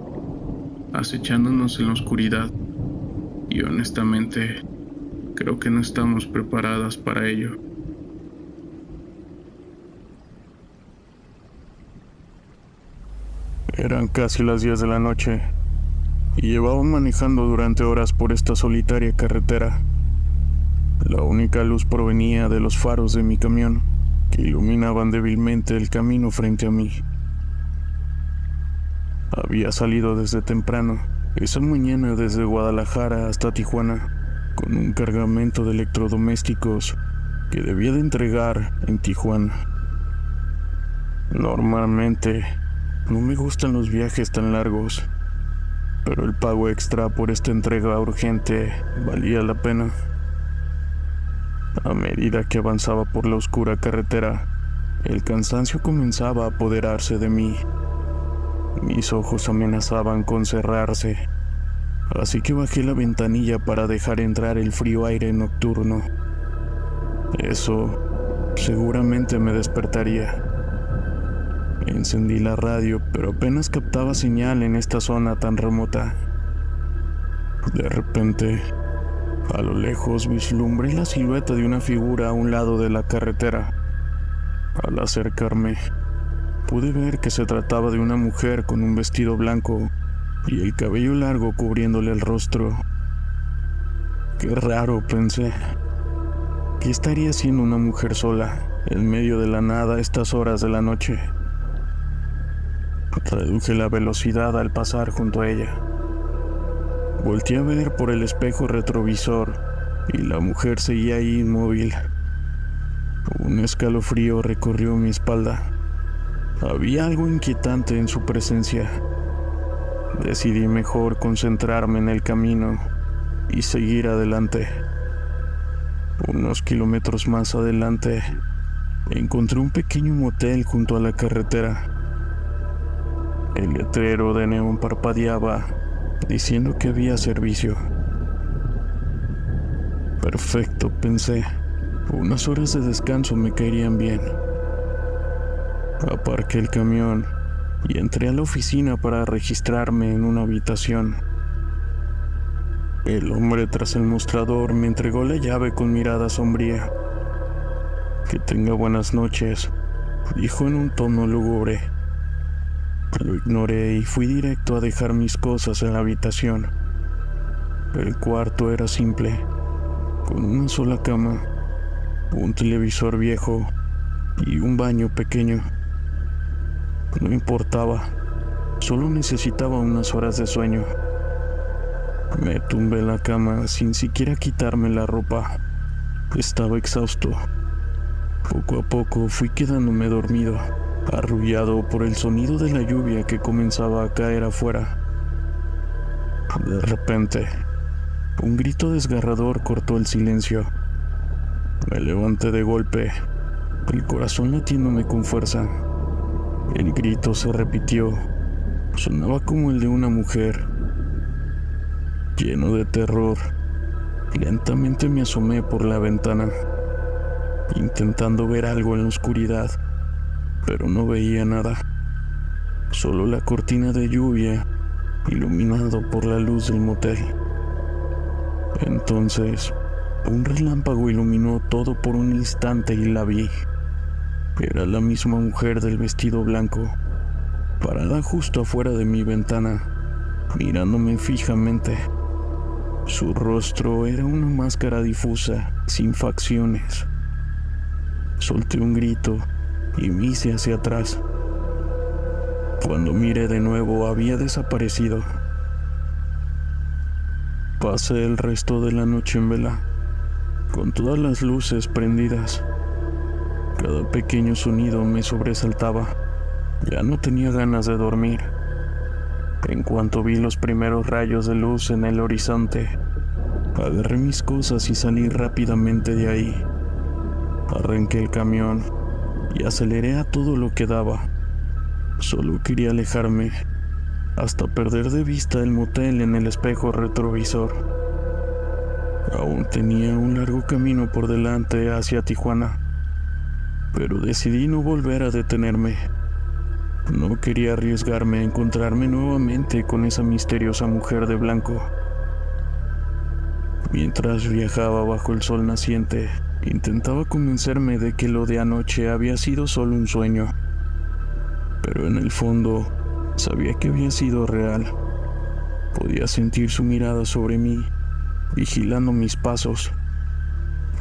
Speaker 1: acechándonos en la oscuridad, y honestamente, creo que no estamos preparadas para ello.
Speaker 2: Eran casi las 10 de la noche, y llevaba manejando durante horas por esta solitaria carretera. La única luz provenía de los faros de mi camión, que iluminaban débilmente el camino frente a mí. Había salido desde temprano, esa mañana desde Guadalajara hasta Tijuana, con un cargamento de electrodomésticos que debía de entregar en Tijuana. Normalmente, no me gustan los viajes tan largos, pero el pago extra por esta entrega urgente valía la pena. A medida que avanzaba por la oscura carretera, el cansancio comenzaba a apoderarse de mí. Mis ojos amenazaban con cerrarse, así que bajé la ventanilla para dejar entrar el frío aire nocturno. Eso seguramente me despertaría. Encendí la radio, pero apenas captaba señal en esta zona tan remota. De repente, a lo lejos vislumbré la silueta de una figura a un lado de la carretera. Al acercarme, pude ver que se trataba de una mujer con un vestido blanco y el cabello largo cubriéndole el rostro. Qué raro, pensé. ¿Qué estaría haciendo una mujer sola, en medio de la nada a estas horas de la noche? Reduje la velocidad al pasar junto a ella. Volteé a ver por el espejo retrovisor y la mujer seguía ahí inmóvil. Un escalofrío recorrió mi espalda. Había algo inquietante en su presencia. Decidí mejor concentrarme en el camino y seguir adelante. Unos kilómetros más adelante, encontré un pequeño motel junto a la carretera. El letrero de neón parpadeaba, diciendo que había servicio. Perfecto, pensé. Unas horas de descanso me caerían bien. Aparqué el camión y entré a la oficina para registrarme en una habitación. El hombre tras el mostrador me entregó la llave con mirada sombría. «Que tenga buenas noches», dijo en un tono lúgubre. Lo ignoré y fui directo a dejar mis cosas en la habitación. El cuarto era simple, con una sola cama, un televisor viejo y un baño pequeño. No importaba, solo necesitaba unas horas de sueño. Me tumbé en la cama sin siquiera quitarme la ropa. Estaba exhausto. Poco a poco fui quedándome dormido, arrullado por el sonido de la lluvia que comenzaba a caer afuera. De repente, un grito desgarrador cortó el silencio. Me levanté de golpe, el corazón latiéndome con fuerza. El grito se repitió. Sonaba como el de una mujer. Lleno de terror, lentamente me asomé por la ventana, intentando ver algo en la oscuridad, pero no veía nada. Solo la cortina de lluvia, iluminado por la luz del motel. Entonces, un relámpago iluminó todo por un instante y la vi. Era la misma mujer del vestido blanco, parada justo afuera de mi ventana, mirándome fijamente. Su rostro era una máscara difusa, sin facciones. Solté un grito y me hice hacia atrás. Cuando miré de nuevo, había desaparecido. Pasé el resto de la noche en vela, con todas las luces prendidas. Cada pequeño sonido me sobresaltaba. Ya no tenía ganas de dormir. En cuanto vi los primeros rayos de luz en el horizonte, agarré mis cosas y salí rápidamente de ahí. Arranqué el camión y aceleré a todo lo que daba. Solo quería alejarme, hasta perder de vista el motel en el espejo retrovisor. Aún tenía un largo camino por delante hacia Tijuana, pero decidí no volver a detenerme. No quería arriesgarme a encontrarme nuevamente con esa misteriosa mujer de blanco. Mientras viajaba bajo el sol naciente, intentaba convencerme de que lo de anoche había sido solo un sueño. Pero en el fondo, sabía que había sido real. Podía sentir su mirada sobre mí, vigilando mis pasos.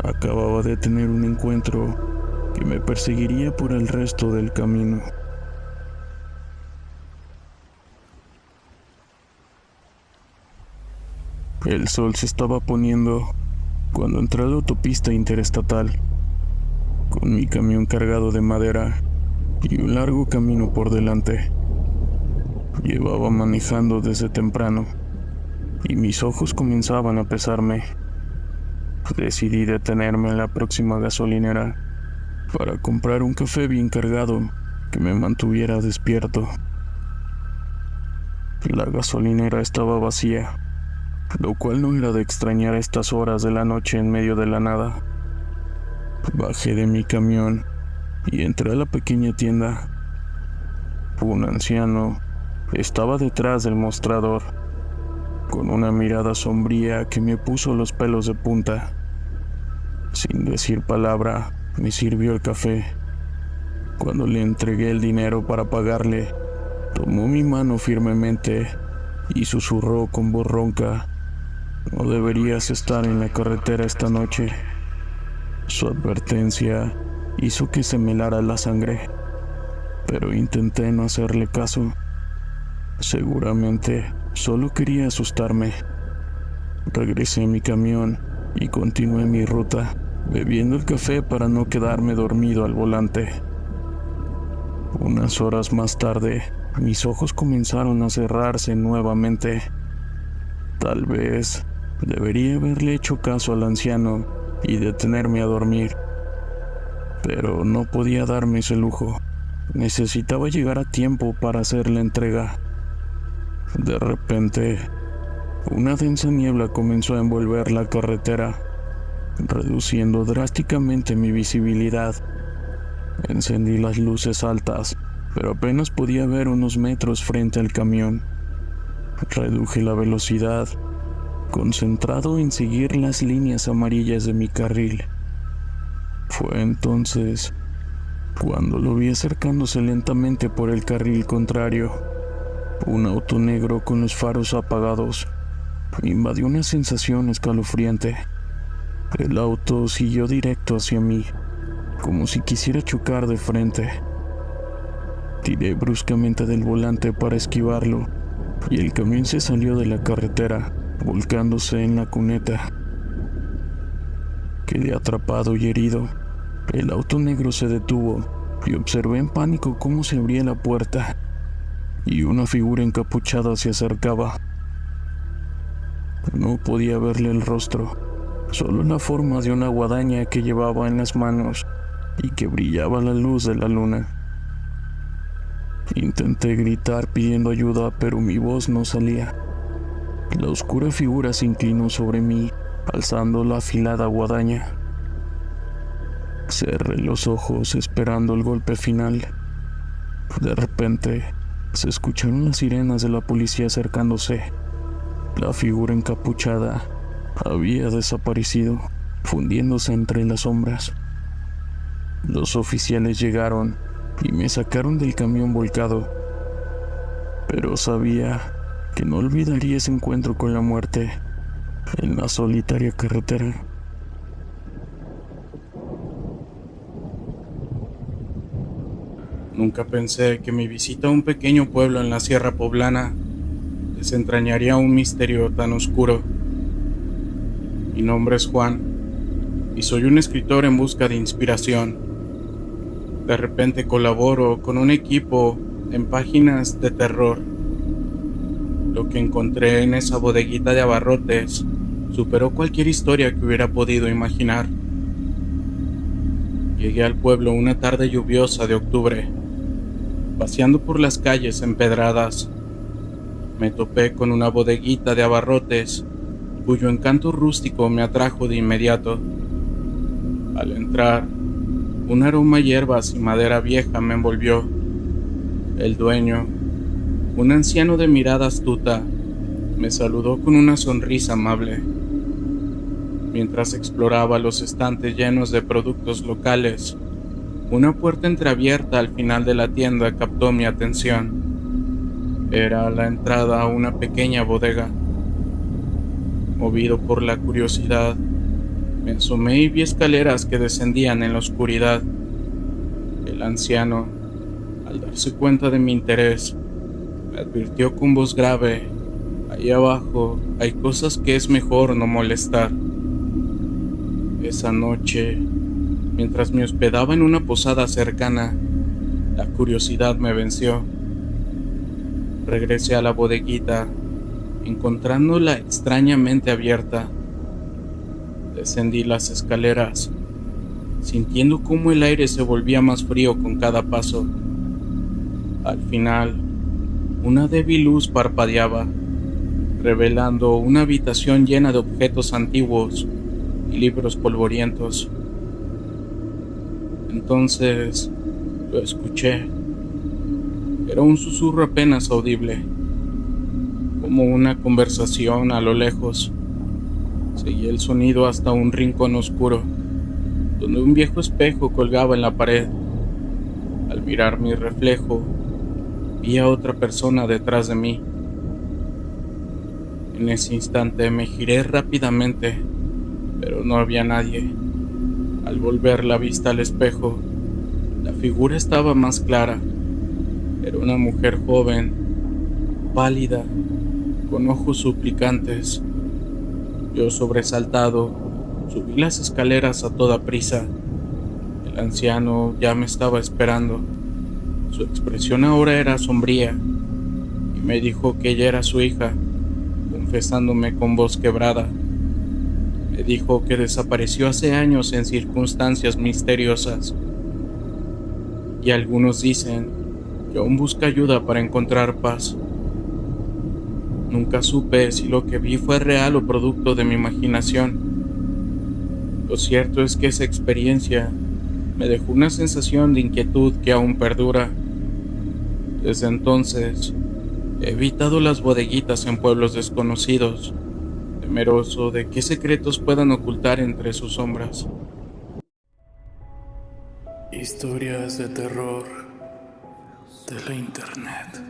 Speaker 2: Acababa de tener un encuentro que me perseguiría por el resto del camino. El sol se estaba poniendo cuando entré a la autopista interestatal, con mi camión cargado de madera y un largo camino por delante. Llevaba manejando desde temprano y mis ojos comenzaban a pesarme. Decidí detenerme en la próxima gasolinera para comprar un café bien cargado que me mantuviera despierto. La gasolinera estaba vacía, lo cual no era de extrañar a estas horas de la noche en medio de la nada. Bajé de mi camión y entré a la pequeña tienda. Un anciano estaba detrás del mostrador, con una mirada sombría que me puso los pelos de punta. Sin decir palabra, me sirvió el café. Cuando le entregué el dinero para pagarle, tomó mi mano firmemente y susurró con voz ronca: "No deberías estar en la carretera esta noche". Su advertencia hizo que se me helara la sangre, pero intenté no hacerle caso. Seguramente solo quería asustarme. Regresé a mi camión y continué mi ruta, bebiendo el café para no quedarme dormido al volante. Unas horas más tarde, mis ojos comenzaron a cerrarse nuevamente. Tal vez debería haberle hecho caso al anciano y detenerme a dormir, pero no podía darme ese lujo. Necesitaba llegar a tiempo para hacer la entrega. De repente, una densa niebla comenzó a envolver la carretera, reduciendo drásticamente mi visibilidad. Encendí las luces altas, pero apenas podía ver unos metros frente al camión. Reduje la velocidad, concentrado en seguir las líneas amarillas de mi carril. Fue entonces cuando lo vi acercándose lentamente por el carril contrario. Un auto negro con los faros apagados me invadió una sensación escalofriante. El auto siguió directo hacia mí, como si quisiera chocar de frente. Tiré bruscamente del volante para esquivarlo, y el camión se salió de la carretera, volcándose en la cuneta. Quedé atrapado y herido. El auto negro se detuvo y observé en pánico cómo se abría la puerta y una figura encapuchada se acercaba. No podía verle el rostro, solo la forma de una guadaña que llevaba en las manos y que brillaba a la luz de la luna. Intenté gritar pidiendo ayuda, pero mi voz no salía. La oscura figura se inclinó sobre mí, alzando la afilada guadaña. Cerré los ojos esperando el golpe final. De repente, se escucharon las sirenas de la policía acercándose. La figura encapuchada había desaparecido, fundiéndose entre las sombras. Los oficiales llegaron y me sacaron del camión volcado, pero sabía que no olvidaría ese encuentro con la muerte en la solitaria carretera.
Speaker 3: Nunca pensé que mi visita a un pequeño pueblo en la Sierra Poblana desentrañaría un misterio tan oscuro. Mi nombre es Juan y soy un escritor en busca de inspiración. De repente colaboro con un equipo en páginas de terror. Lo que encontré en esa bodeguita de abarrotes superó cualquier historia que hubiera podido imaginar. Llegué al pueblo una tarde lluviosa de octubre. Paseando por las calles empedradas, me topé con una bodeguita de abarrotes cuyo encanto rústico me atrajo de inmediato. Al entrar, un aroma a hierbas y madera vieja me envolvió. El dueño, un anciano de mirada astuta, me saludó con una sonrisa amable. Mientras exploraba los estantes llenos de productos locales, una puerta entreabierta al final de la tienda captó mi atención. Era la entrada a una pequeña bodega. Movido por la curiosidad, me asomé y vi escaleras que descendían en la oscuridad. El anciano, al darse cuenta de mi interés, me advirtió con voz grave: "Ahí abajo hay cosas que es mejor no molestar". Esa noche, mientras me hospedaba en una posada cercana, la curiosidad me venció. Regresé a la bodeguita, encontrándola extrañamente abierta. Descendí las escaleras, sintiendo cómo el aire se volvía más frío con cada paso. Al final, una débil luz parpadeaba, revelando una habitación llena de objetos antiguos y libros polvorientos. Entonces lo escuché. Era un susurro apenas audible, como una conversación a lo lejos. Seguí el sonido hasta un rincón oscuro, donde un viejo espejo colgaba en la pared. Al mirar mi reflejo, vi a otra persona detrás de mí. En ese instante me giré rápidamente, pero no había nadie. Al volver la vista al espejo, la figura estaba más clara. Era una mujer joven, pálida, con ojos suplicantes. Yo, sobresaltado, subí las escaleras a toda prisa. El anciano ya me estaba esperando. Su expresión ahora era sombría y me dijo que ella era su hija, confesándome con voz quebrada. Me dijo que desapareció hace años en circunstancias misteriosas, y algunos dicen que aún busca ayuda para encontrar paz. Nunca supe si lo que vi fue real o producto de mi imaginación. Lo cierto es que esa experiencia me dejó una sensación de inquietud que aún perdura. Desde entonces, he evitado las bodeguitas en pueblos desconocidos, temeroso de qué secretos puedan ocultar entre sus sombras.
Speaker 1: Historias de terror de la internet.